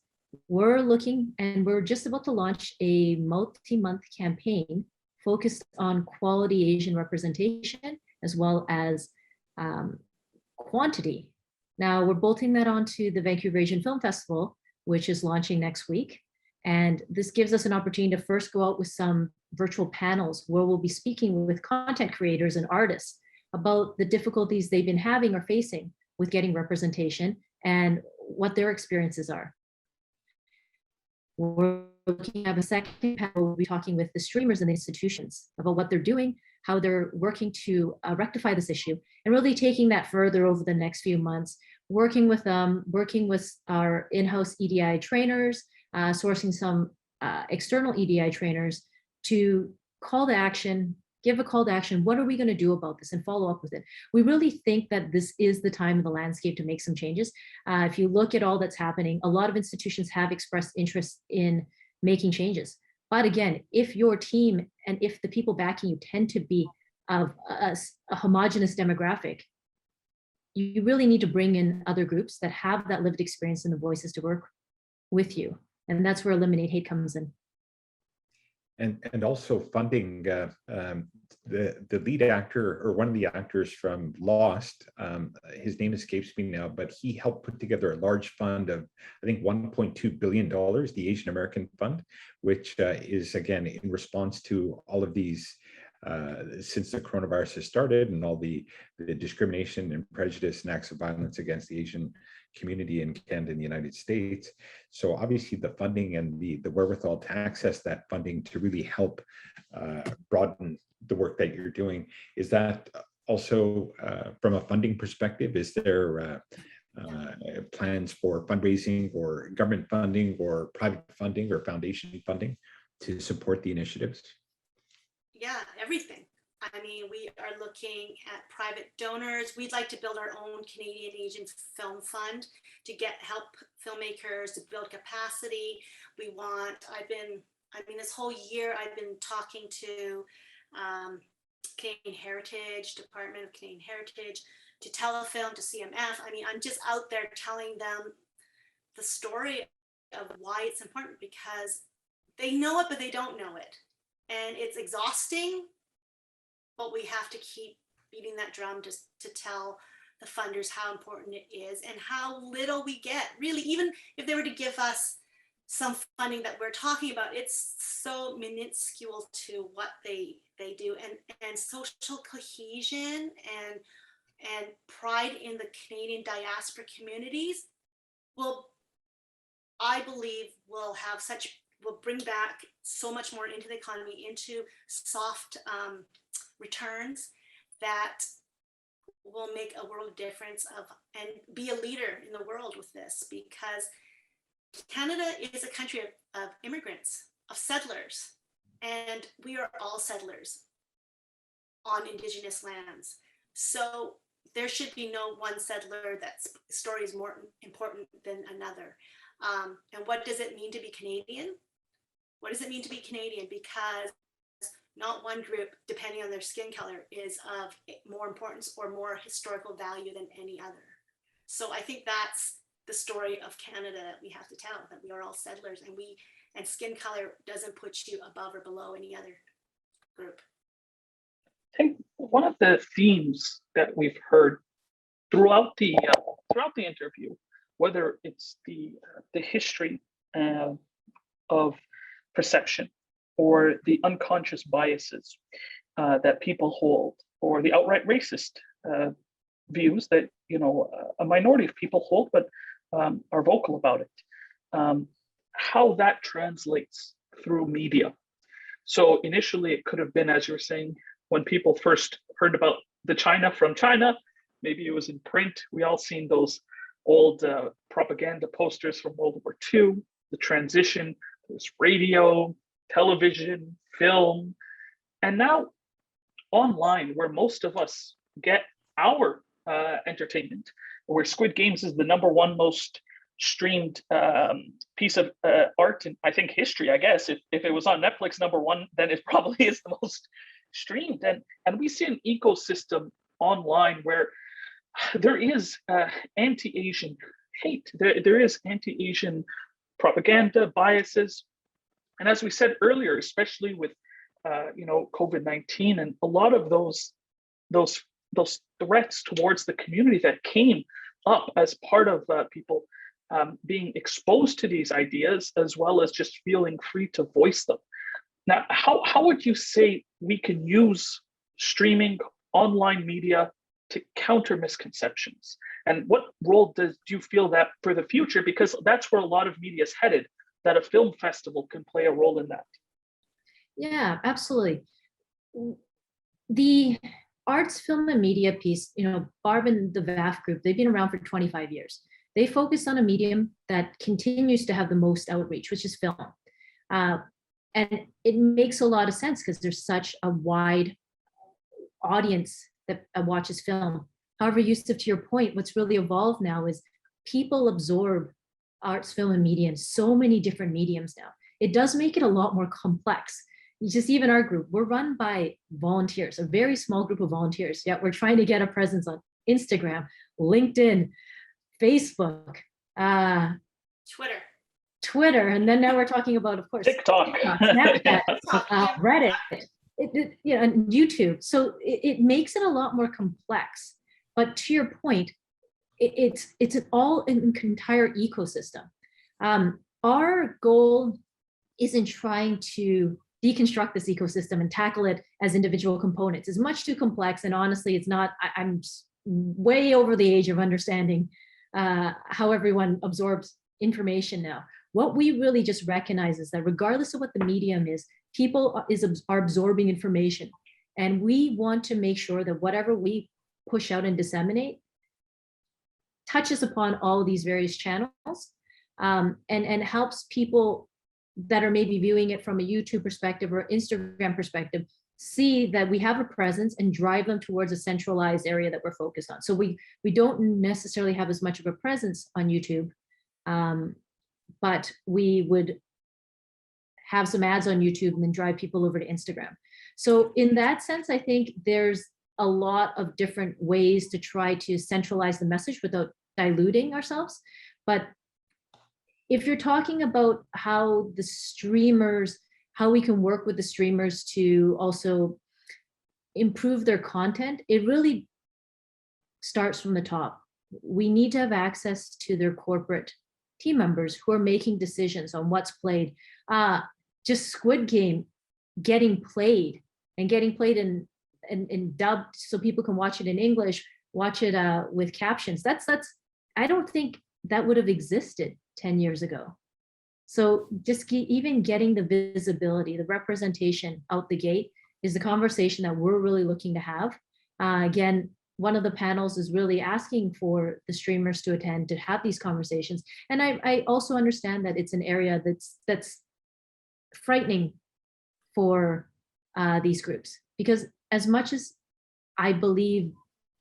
S3: We're looking, and we're just about to launch a multi-month campaign focused on quality Asian representation as well as quantity. Now we're bolting that onto the Vancouver Asian Film Festival, which is launching next week. And this gives us an opportunity to first go out with some virtual panels where we'll be speaking with content creators and artists about the difficulties they've been having or facing with getting representation and what their experiences are. We're looking at a second panel, we'll be talking with the streamers and the institutions about what they're doing, how they're working to rectify this issue, and really taking that further over the next few months, working with our in-house EDI trainers, sourcing some external EDI trainers to call to action, give a call to action. What are we going to do about this, and follow up with it? We really think that this is the time in the landscape to make some changes. If you look at all that's happening, a lot of institutions have expressed interest in making changes. But again, if your team and if the people backing you tend to be of a homogenous demographic, you really need to bring in other groups that have that lived experience and the voices to work with you. And that's where Eliminate Hate comes in.
S1: And also funding. The lead actor, or one of the actors from Lost, his name escapes me now, but he helped put together a large fund of, I think, $1.2 billion, the Asian American Fund, which is, again, in response to all of these, since the coronavirus has started, and all the discrimination and prejudice and acts of violence against the Asian community in Canada and the United States. So obviously the funding and the wherewithal to access that funding to really help broaden the work that you're doing. Is that also from a funding perspective? Is there plans for fundraising or government funding or private funding or foundation funding to support the initiatives?
S4: Yeah, everything. I mean, we are looking at private donors. We'd like to build our own Canadian Asian Film Fund to help filmmakers to build capacity. This whole year I've been talking to Canadian Heritage, Department of Canadian Heritage, to Telefilm, to CMF. I mean, I'm just out there telling them the story of why it's important, because they know it, but they don't know it. And it's exhausting, but we have to keep beating that drum just to tell the funders how important it is and how little we get. Really, even if they were to give us some funding that we're talking about, it's so minuscule to what they do. And social cohesion and pride in the Canadian diaspora communities I believe will bring back so much more into the economy, into soft returns that will make a world of difference and be a leader in the world with this, because Canada is a country of immigrants, of settlers, and we are all settlers on Indigenous lands. So there should be no one settler that's story is more important than another. And what does it mean to be Canadian? What does it mean to be Canadian? Because not one group, depending on their skin color, is of more importance or more historical value than any other. So I think that's the story of Canada that we have to tell, that we are all settlers, and skin color doesn't put you above or below any other group.
S2: I think one of the themes that we've heard throughout the interview, whether it's the history of perception, or the unconscious biases that people hold, or the outright racist views that a minority of people hold, but are vocal about it, how that translates through media. So initially, it could have been, as you were saying, when people first heard about the China from China, maybe it was in print. We all seen those old propaganda posters from World War II. The transition, there's radio, television, film, and now online, where most of us get our entertainment, where Squid Games is the #1 most streamed piece of art in, I think, history. I guess if it was on Netflix #1, then it probably is the most streamed. And we see an ecosystem online where there is anti-Asian hate. There is anti-Asian propaganda, biases. And as we said earlier, especially with COVID-19 and a lot of those threats towards the community that came up as part of people being exposed to these ideas, as well as just feeling free to voice them. Now, how would you say we can use streaming, online media to counter misconceptions? And what role do you feel that for the future, because that's where a lot of media is headed, that a film festival can play a role in that?
S3: Yeah, absolutely. The arts, film, and media piece, Barb and the VAFF group, they've been around for 25 years. They focus on a medium that continues to have the most outreach, which is film. And it makes a lot of sense because there's such a wide audience that watches film. However, Yusuf, to your point, what's really evolved now is people absorb arts, film, and media in so many different mediums now. It does make it a lot more complex. Just even our group, we're run by volunteers, a very small group of volunteers. Yet we're trying to get a presence on Instagram, LinkedIn, Facebook, Twitter, and then now we're talking about, of course,
S2: TikTok,
S3: Snapchat, Reddit, and YouTube. So it makes it a lot more complex. But to your point, it's an entire ecosystem. Our goal isn't trying to deconstruct this ecosystem and tackle it as individual components. It's much too complex, and honestly, it's not. I'm way over the age of understanding how everyone absorbs information now. What we really just recognize is that regardless of what the medium is, people are absorbing information, and we want to make sure that whatever we push out and disseminate touches upon all of these various channels, and helps people that are maybe viewing it from a YouTube perspective or Instagram perspective see that we have a presence and drive them towards a centralized area that we're focused on. So we don't necessarily have as much of a presence on YouTube, but we would have some ads on YouTube and then drive people over to Instagram. So in that sense, I think there's a lot of different ways to try to centralize the message without diluting ourselves. But if you're talking about how the streamers, how we can work with the streamers to also improve their content, it really starts from the top. We need to have access to their corporate team members who are making decisions on what's played. Just Squid Game getting played and dubbed so people can watch it in English, watch it with captions. That's I don't think that would have existed 10 years ago. So just even getting the visibility, the representation out the gate is the conversation that we're really looking to have. Again, one of the panels is really asking for the streamers to attend, to have these conversations. And I also understand that it's an area that's frightening for these groups, because as much as I believe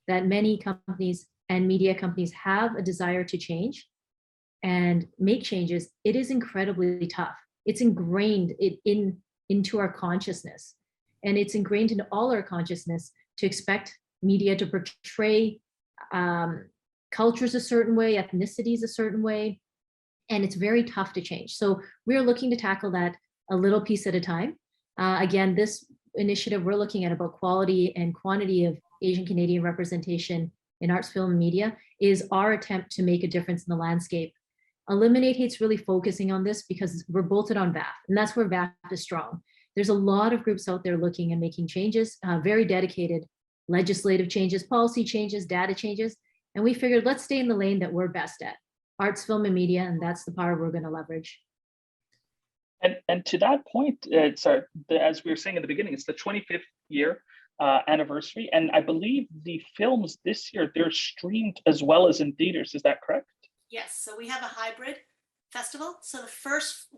S3: that many companies and media companies have a desire to change and make changes, it is incredibly tough. It's ingrained into our consciousness, and it's ingrained into all our consciousness to expect media to portray cultures a certain way, ethnicities a certain way, and it's very tough to change. So we're looking to tackle that a little piece at a time. Again, this initiative, we're looking at about quality and quantity of Asian Canadian representation in arts, film, and media, is our attempt to make a difference in the landscape. Eliminate Hate's really focusing on this because we're bolted on VAFF, and that's where VAFF is strong. There's a lot of groups out there looking and making changes, very dedicated legislative changes, policy changes, data changes, and we figured let's stay in the lane that we're best at, arts, film, and media, and that's the power we're going to leverage.
S2: And to that point, as we were saying in the beginning, it's the 25th year anniversary, and I believe the films this year, they're streamed as well as in theaters. Is that correct?
S4: Yes, so we have a hybrid festival. So first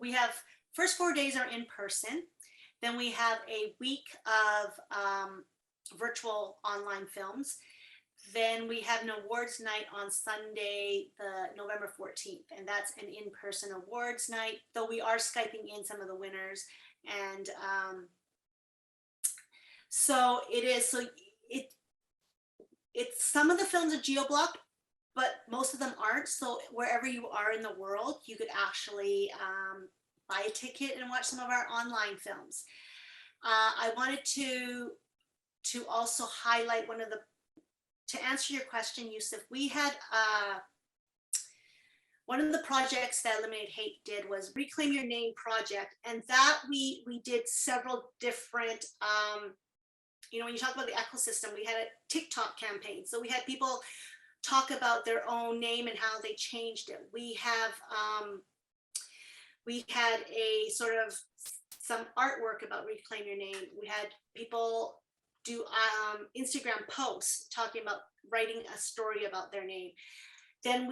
S4: 4 days are in person. Then we have a week of virtual online films. Then we have an awards night on Sunday, the November 14th, and that's an in-person awards night, though we are Skyping in some of the winners. And so it's some of the films are geo-blocked, but most of them aren't. So wherever you are in the world, you could actually buy a ticket and watch some of our online films. I wanted to also highlight to answer your question, Yusuf, we had one of the projects that Eliminate Hate did was Reclaim Your Name project, and that we did several different, when you talk about the ecosystem, we had a TikTok campaign. So we had people talk about their own name and how they changed it. We had a sort of some artwork about Reclaim Your Name. We had people do Instagram posts talking about writing a story about their name. Then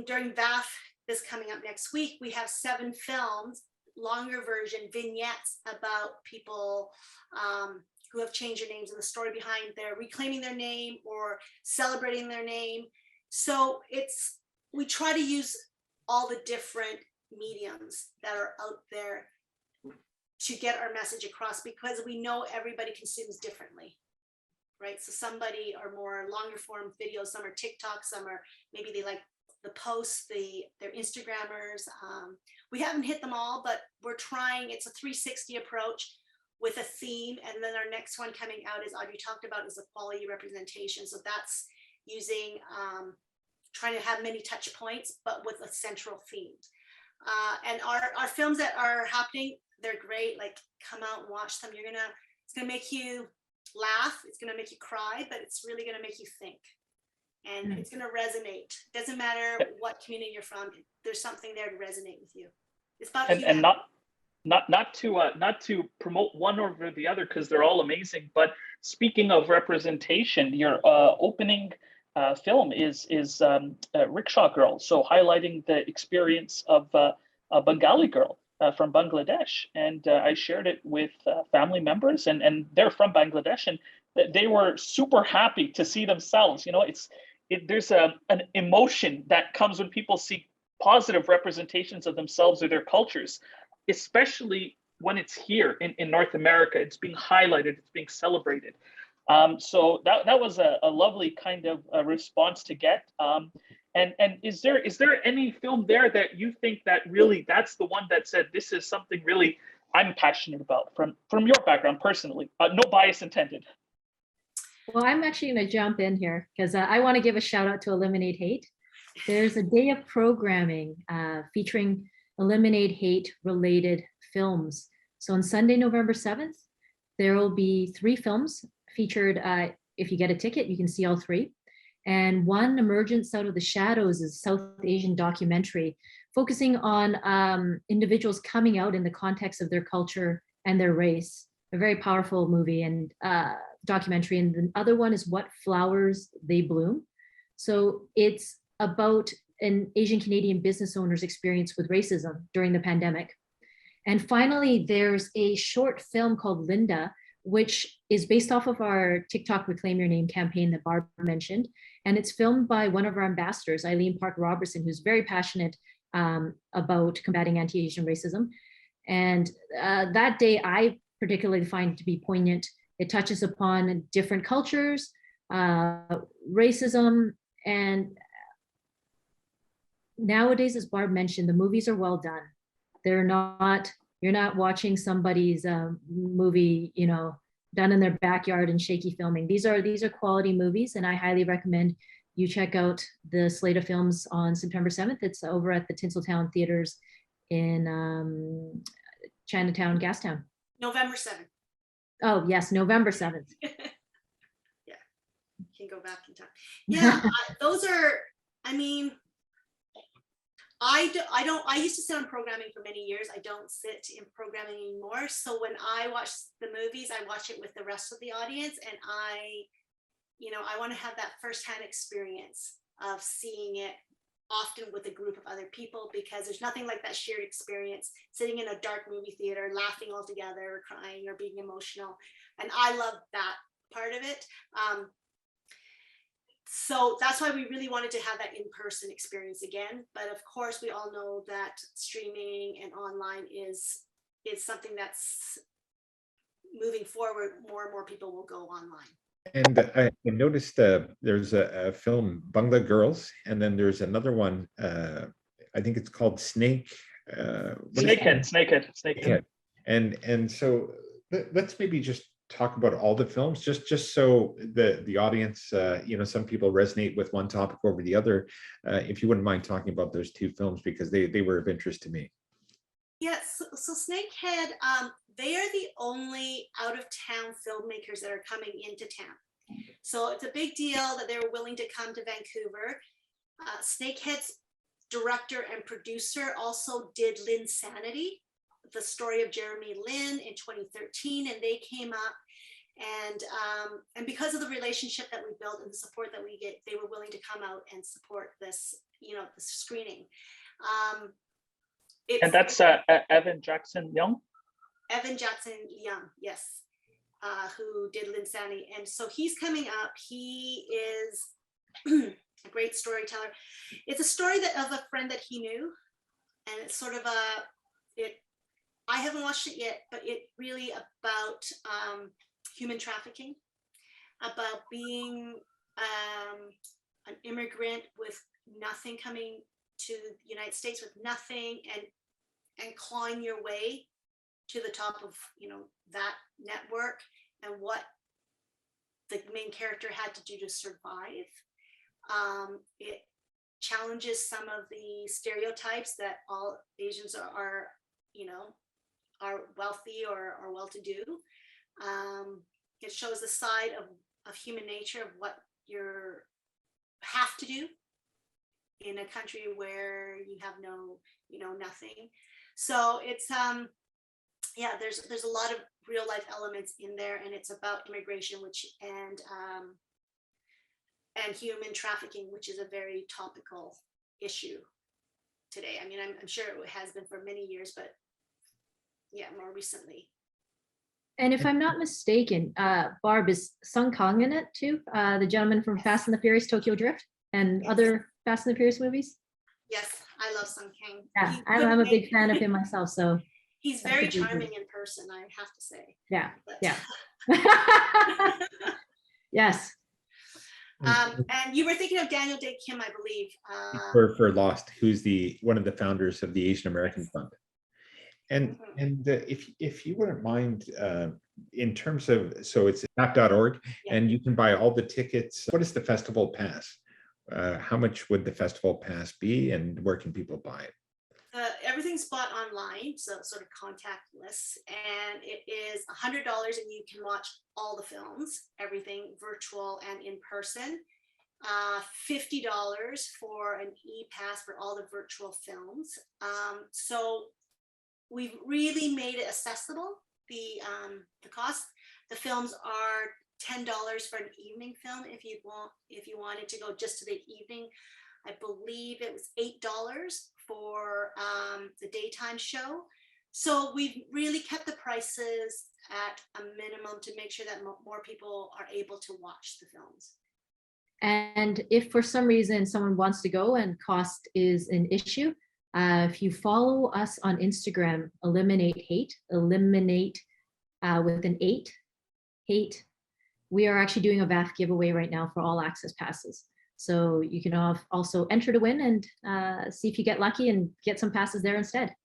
S4: during VAFF, this coming up next week, we have 7 films, longer version vignettes about people who have changed their names and the story behind their reclaiming their name or celebrating their name. So we try to use all the different mediums that are out there to get our message across, because we know everybody consumes differently, right? So somebody are more longer form videos, some are TikTok, some are maybe they like the posts, they're Instagrammers. We haven't hit them all, but we're trying. It's a 360 approach with a theme. And then our next one coming out, as Audrey talked about, is equality representation. So that's using, trying to have many touch points, but with a central theme. And our films that are happening, they're great. Like, come out and watch them. It's gonna make you laugh. It's gonna make you cry, but it's really gonna make you think. And it's gonna resonate. Doesn't matter what community you're from. There's something there to resonate with you. It's about
S2: and not to promote one over the other, because they're all amazing. But speaking of representation, your opening film is Rickshaw Girl, so highlighting the experience of a Bengali girl. from Bangladesh, and I shared it with family members, and they're from Bangladesh, and they were super happy to see themselves. There's an emotion that comes when people see positive representations of themselves or their cultures, especially when it's here in North America. It's being highlighted, it's being celebrated. So that was a lovely kind of response to get. And is there any film there that you think that really, that's the one that said, this is something really I'm passionate about from your background personally? No bias intended.
S3: Well, I'm actually going to jump in here because I want to give a shout out to Eliminate Hate. There's a day of programming featuring Eliminate Hate related films. So on Sunday, November 7th, there will be 3 films featured. If you get a ticket, you can see all 3. And one, Emergence Out of the Shadows, is a South Asian documentary focusing on individuals coming out in the context of their culture and their race. A very powerful movie and documentary. And the other one is What Flowers They Bloom. So it's about an Asian Canadian business owner's experience with racism during the pandemic. And finally, there's a short film called Linda, which is based off of our TikTok Reclaim Your Name campaign that Barb mentioned. And it's filmed by one of our ambassadors, Eileen Park Robertson, who's very passionate about combating anti-Asian racism. And that day, I particularly find to be poignant. It touches upon different cultures, racism, and nowadays, as Barb mentioned, the movies are well done. They're not, you're not watching somebody's movie, done in their backyard and shaky filming. These are quality movies, and I highly recommend you check out the slate of films on September 7th. It's over at the Tinseltown Theaters in Chinatown, Gastown.
S4: November 7th.
S3: Oh, yes, November 7th.
S4: Yeah, you can go back in time. Yeah, those are, I used to sit on programming for many years. I don't sit in programming anymore. So when I watch the movies, I watch it with the rest of the audience. And I want to have that firsthand experience of seeing it often with a group of other people, because there's nothing like that shared experience, sitting in a dark movie theater, laughing all together, or crying or being emotional. And I love that part of it. So that's why we really wanted to have that in-person experience again. But of course, we all know that streaming and online is something that's moving forward. More and more people will go online.
S1: And I noticed there's a film, Bangla Girls, and then there's another one, I think it's called Snakehead. And so let's maybe just talk about all the films, just so the audience, some people resonate with one topic over the other. If you wouldn't mind talking about those 2 films, because they were of interest to me.
S4: Yes, so Snakehead, they are the only out-of-town filmmakers that are coming into town. So it's a big deal that they were willing to come to Vancouver. Snakehead's director and producer also did Linsanity, the story of Jeremy Lin, in 2013, and they came up, and because of the relationship that we built and the support that we get, they were willing to come out and support this, the screening.
S2: And that's Evan Jackson Young?
S4: Evan Jackson Young, yes, who did Linsanity. And so he's coming up. He is a great storyteller. It's a story of a friend that he knew. And it's sort of I haven't watched it yet, but it really about human trafficking, about being an immigrant with nothing, coming to the United States with nothing, and clawing your way to the top of that network, and what the main character had to do to survive. It challenges some of the stereotypes that all Asians are wealthy or are well-to-do. It shows the side of human nature, of what you have to do in a country where you have nothing. So it's there's a lot of real life elements in there, and it's about immigration, and human trafficking, which is a very topical issue today. I'm sure it has been for many years, but more recently.
S3: And if I'm not mistaken, Barb, is Sung Kang in it too? The gentleman from Fast and the Furious, Tokyo Drift, and other Fast and the Furious movies?
S4: Yes, I love Sung Kang.
S3: Yeah, I'm a big fan of him myself, so.
S4: He's very charming in person, I have to say.
S3: Yeah,
S4: But,
S3: yeah. Yes.
S4: And you were thinking of Daniel Day Kim, I believe.
S1: For Lost, who's one of the founders of the Asian American Fund. And if you wouldn't mind, in terms of, so it's VAFF.org, and you can buy all the tickets. What is the festival pass? How much would the festival pass be, and where can people buy it?
S4: Everything's bought online, so sort of contactless, and it is $100, and you can watch all the films, everything virtual and in person. $50 for an e-pass for all the virtual films. So we've really made it accessible. The cost. The films are $10 for an evening film if you wanted to go just to the evening. I believe it was $8 for the daytime show. So we've really kept the prices at a minimum to make sure that more people are able to watch the films.
S3: And if for some reason someone wants to go and cost is an issue, if you follow us on Instagram, Eliminate Hate, eliminate with an 8, hate, we are actually doing a VAFF giveaway right now for all access passes. So you can also enter to win and see if you get lucky and get some passes there instead.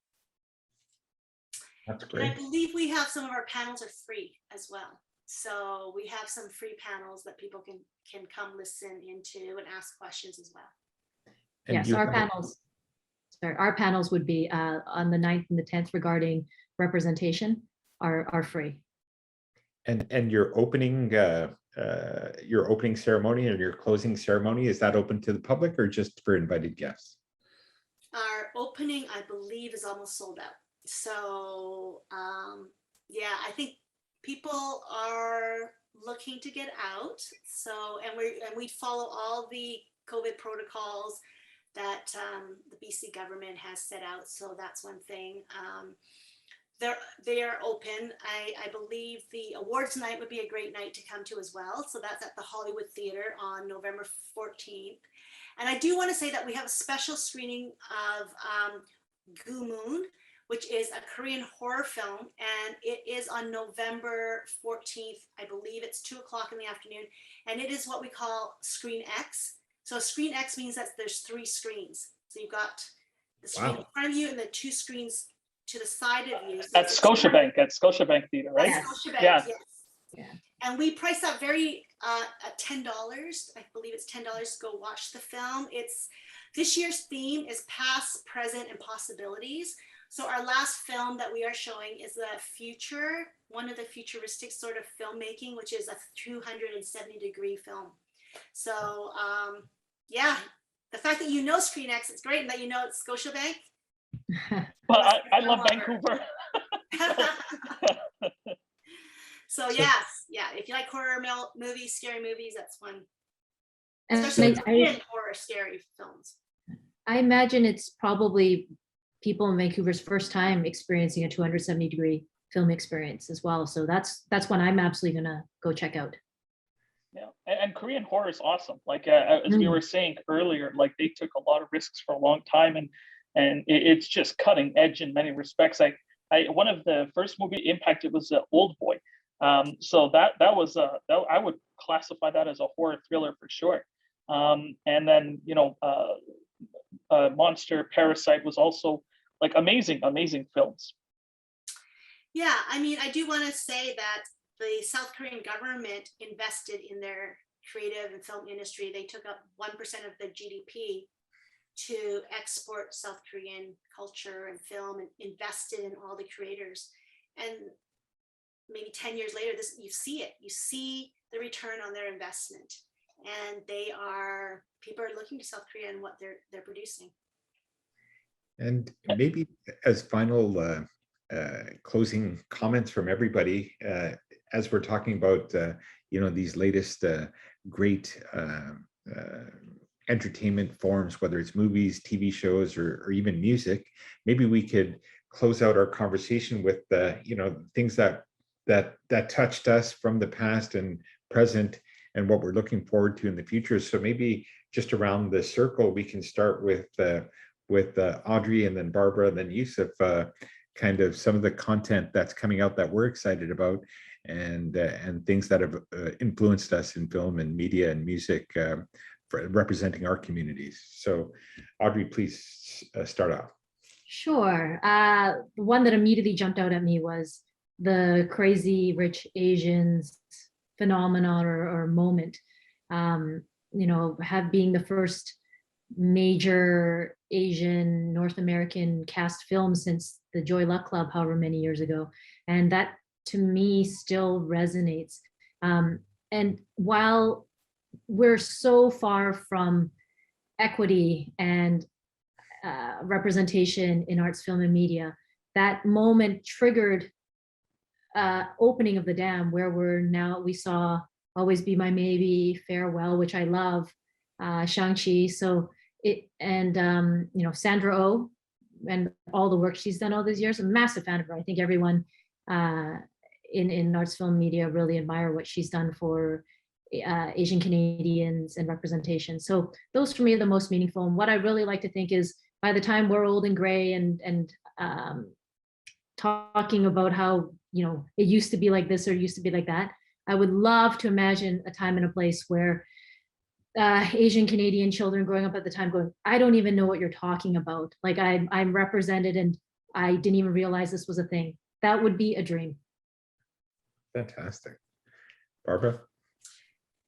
S1: That's great.
S4: And I believe we have some of our panels are free as well. So we have some free panels that people can come listen into and ask questions as well.
S1: And
S3: yes, our panels would be on the 9th and the 10th regarding representation are free.
S1: And your opening ceremony and your closing ceremony, is that open to the public or just for invited guests?
S4: Our opening, I believe, is almost sold out. So yeah, I think people are looking to get out. So and we follow all the COVID protocols that the BC government has set out. So that's one thing. They are open. I believe the awards night would be a great night to come to as well. So that's at the Hollywood Theater on November 14th. And I do want to say that we have a special screening of Gumun, which is a Korean horror film. And it is on November 14th. I believe it's 2:00 in the afternoon. And it is what we call Screen X. So Screen X means that there's 3 screens. So you've got the screen in front of you and the 2 screens to the side of you. So
S2: at Scotiabank Theater, right?
S4: At Scotiabank,
S2: Yeah.
S4: yes.
S3: Yeah.
S4: And we price that very at $10. I believe it's $10 to go watch the film. This year's theme is past, present, and possibilities. So our last film that we are showing is the future, one of the futuristic sort of filmmaking, which is a 270-degree film. So yeah, the fact that you know Screen X, it's great, and that you know it's Scotiabank.
S2: Well, I love Vancouver.
S4: So yes, yeah, if you like horror movies, scary movies, that's one.
S3: And
S4: Especially Korean horror scary films.
S3: I imagine it's probably people in Vancouver's first time experiencing a 270-degree film experience as well. So that's one I'm absolutely gonna go check out.
S2: Yeah, and Korean horror is awesome. Like as we were saying earlier, like they took a lot of risks for a long time, and it's just cutting edge in many respects. One of the first movie impacted was Old Boy. So that was I would classify that as a horror thriller for sure. And then Monster, Parasite was also like amazing films.
S4: Yeah, I mean, I do want to say that the South Korean government invested in their creative and film industry. They took up 1% of the GDP to export South Korean culture and film, and invested in all the creators. And maybe 10 years later, you see the return on their investment, and people are looking to South Korea and what they're producing.
S1: And maybe as final closing comments from everybody, as we're talking about these latest great entertainment forms, whether it's movies, TV shows, or even music, maybe we could close out our conversation with the, things that touched us from the past and present, and what we're looking forward to in the future. So maybe just around the circle, we can start with Audrey, and then Barbara, and then Yusuf, kind of some of the content that's coming out that we're excited about, and things that have influenced us in film and media and music, for representing our communities. So Audrey, please start off.
S3: Sure. The one that immediately jumped out at me was the Crazy Rich Asians phenomenon or moment. Being the first major Asian North American cast film since the Joy Luck Club, however many years ago. And that to me still resonates. And while we're so far from equity and representation in arts, film, and media, that moment triggered opening of the dam, where we saw Always Be My Maybe, Farewell, which I love, Shang-Chi. So Sandra Oh and all the work she's done all these years, I'm a massive fan of her. I think everyone in arts, film, media really admire what she's done for Asian Canadians and representation. So those for me are the most meaningful. And what I really like to think is, by the time we're old and gray and talking about how, it used to be like this or used to be like that, I would love to imagine a time and a place where Asian Canadian children growing up at the time going, I don't even know what you're talking about. Like I'm represented and I didn't even realize this was a thing. That would be a dream.
S1: Fantastic. Barbara?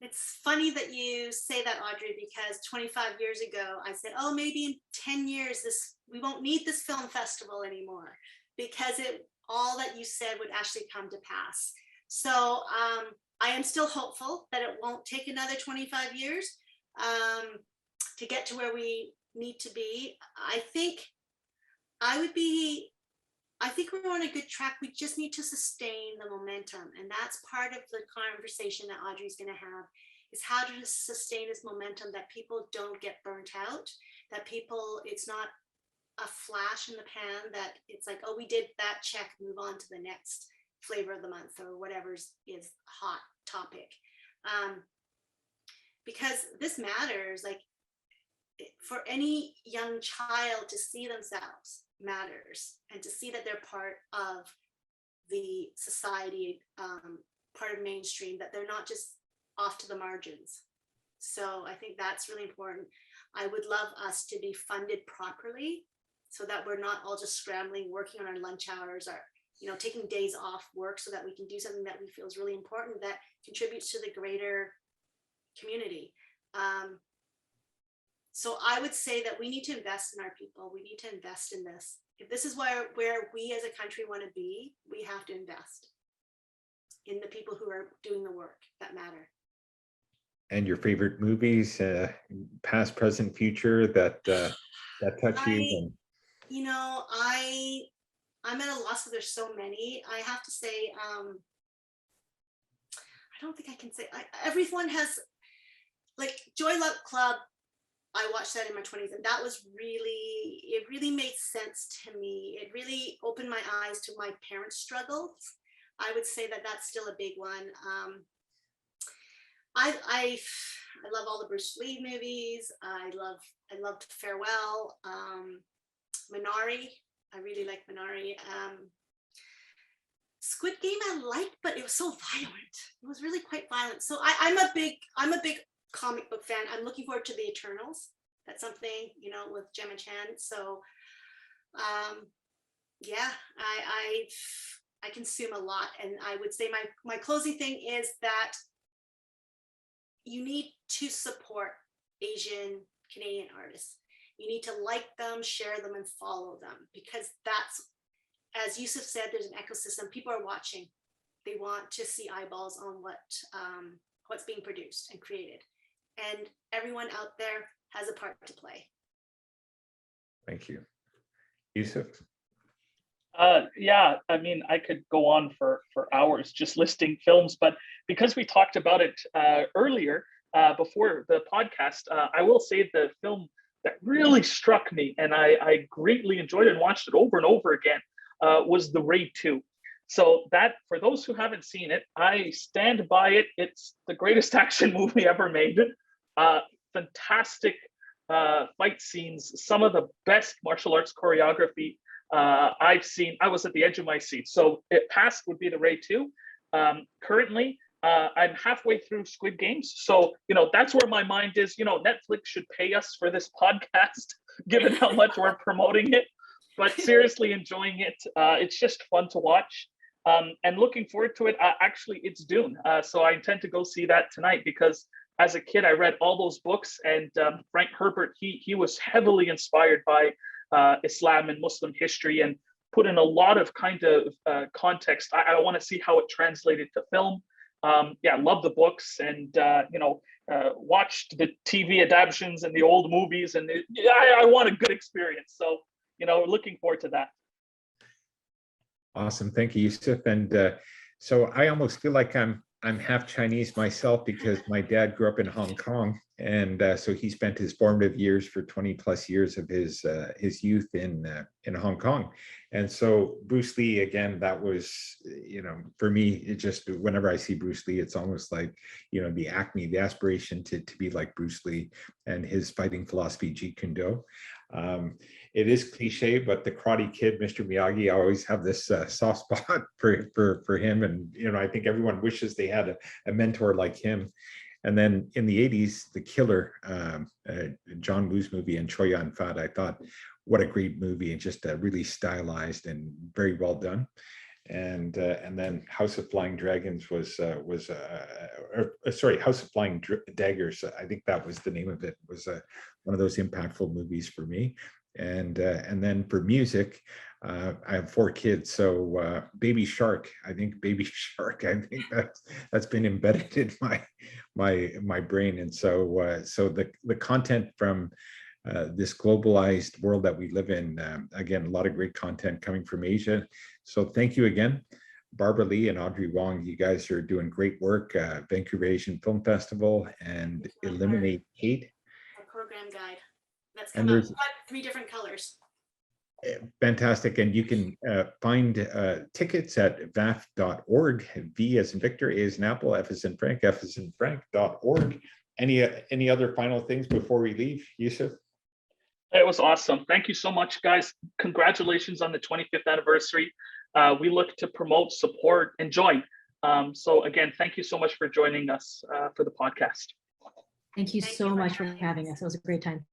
S4: It's funny that you say that, Audrey, because 25 years ago, I said, oh, maybe in 10 years, we won't need this film festival anymore, because all that you said would actually come to pass. So I am still hopeful that it won't take another 25 years to get to where we need to be. I think we're on a good track. We just need to sustain the momentum. And that's part of the conversation that Audrey's going to have, is how to sustain this momentum, that people don't get burnt out, that it's not a flash in the pan, that it's like, oh, we did that, check, move on to the next flavor of the month or whatever is hot topic. Because this matters, like for any young child to see themselves matters, and to see that they're part of the society, part of mainstream, that they're not just off to the margins. So I think that's really important. I would love us to be funded properly, so that we're not all just scrambling, working on our lunch hours, or taking days off work, so that we can do something that we feel is really important, that contributes to the greater community. So I would say that we need to invest in our people. We need to invest in this. If this is where we as a country want to be, we have to invest in the people who are doing the work that matter.
S1: And your favorite movies, past, present, future, that touch you?
S4: I'm at a loss, because there's so many. I have to say, I don't think I can say, everyone has, like Joy Luck Club, I watched that in my 20s, and that was it really made sense to me. It really opened my eyes to my parents' struggles. I would say that that's still a big one. I love all the Bruce Lee movies. I loved Farewell, Minari. I really like Minari. Squid Game I liked, but it was so violent. It was really quite violent. So I'm a big comic book fan. I'm looking forward to the Eternals. That's something, with Gemma Chan. So yeah, I consume a lot. And I would say my closing thing is that you need to support Asian Canadian artists. You need to like them, share them, and follow them, because that's, as Yusuf said, there's an ecosystem. People are watching. They want to see eyeballs on what's being produced and created. And everyone out there has a part to play.
S1: Thank you. Yusuf?
S2: Yeah, I mean, I could go on for hours just listing films, but because we talked about it earlier, before the podcast, I will say the film that really struck me, and I greatly enjoyed it and watched it over and over again, was The Raid 2. So that, for those who haven't seen it, I stand by it. It's the greatest action movie ever made. Fantastic fight scenes, some of the best martial arts choreography I've seen. I was at the edge of my seat. So it passed would be The Raid 2. Currently, I'm halfway through Squid Games. So, that's where my mind is. Netflix should pay us for this podcast, given how much we're promoting it. But seriously enjoying it. It's just fun to watch. And looking forward to it. Actually, it's Dune. So I intend to go see that tonight because as a kid, I read all those books, and Frank Herbert, he was heavily inspired by Islam and Muslim history and put in a lot of kind of context. I want to see how it translated to film. Love the books and, watched the TV adaptations and the old movies, and I want a good experience. So, looking forward to that.
S1: Awesome. Thank you, Yusuf. And so I almost feel like I'm half Chinese myself because my dad grew up in Hong Kong. And so he spent his formative years for 20 plus years of his youth in Hong Kong. And so Bruce Lee, again, that was, for me, it just, whenever I see Bruce Lee, it's almost like, the acme, the aspiration to be like Bruce Lee and his fighting philosophy, Jeet Kune Do. It is cliche, but the Karate Kid, Mr. Miyagi, I always have this soft spot for him. And, I think everyone wishes they had a mentor like him. And then in the 80s, The Killer, John Woo's movie, and Choi Yun-fat, I thought, what a great movie, and just really stylized and very well done. And then House of Flying Dragons was House of Flying Daggers. I think that was the name of it. Was one of those impactful movies for me. And then for music, I have 4 kids, so Baby Shark. I think that's been embedded in my brain. And so the content from this globalized world that we live in, again, a lot of great content coming from Asia. So thank you again, Barbara Lee and Audrey Wong. You guys are doing great work. Vancouver Asian Film Festival and Eliminate Hate.
S4: Our program guide. That's come out 3 different colors.
S1: Fantastic. And you can find tickets at vaff.org. V as in Victor, A as in Apple, F as in Frank, F as in Frank.org. Any other final things before we leave, Yusuf?
S2: It was awesome. Thank you so much, guys. Congratulations on the 25th anniversary. We look to promote, support, and join. So again, thank you so much for joining us for the podcast.
S3: Thank you so much for having us. It was a great time.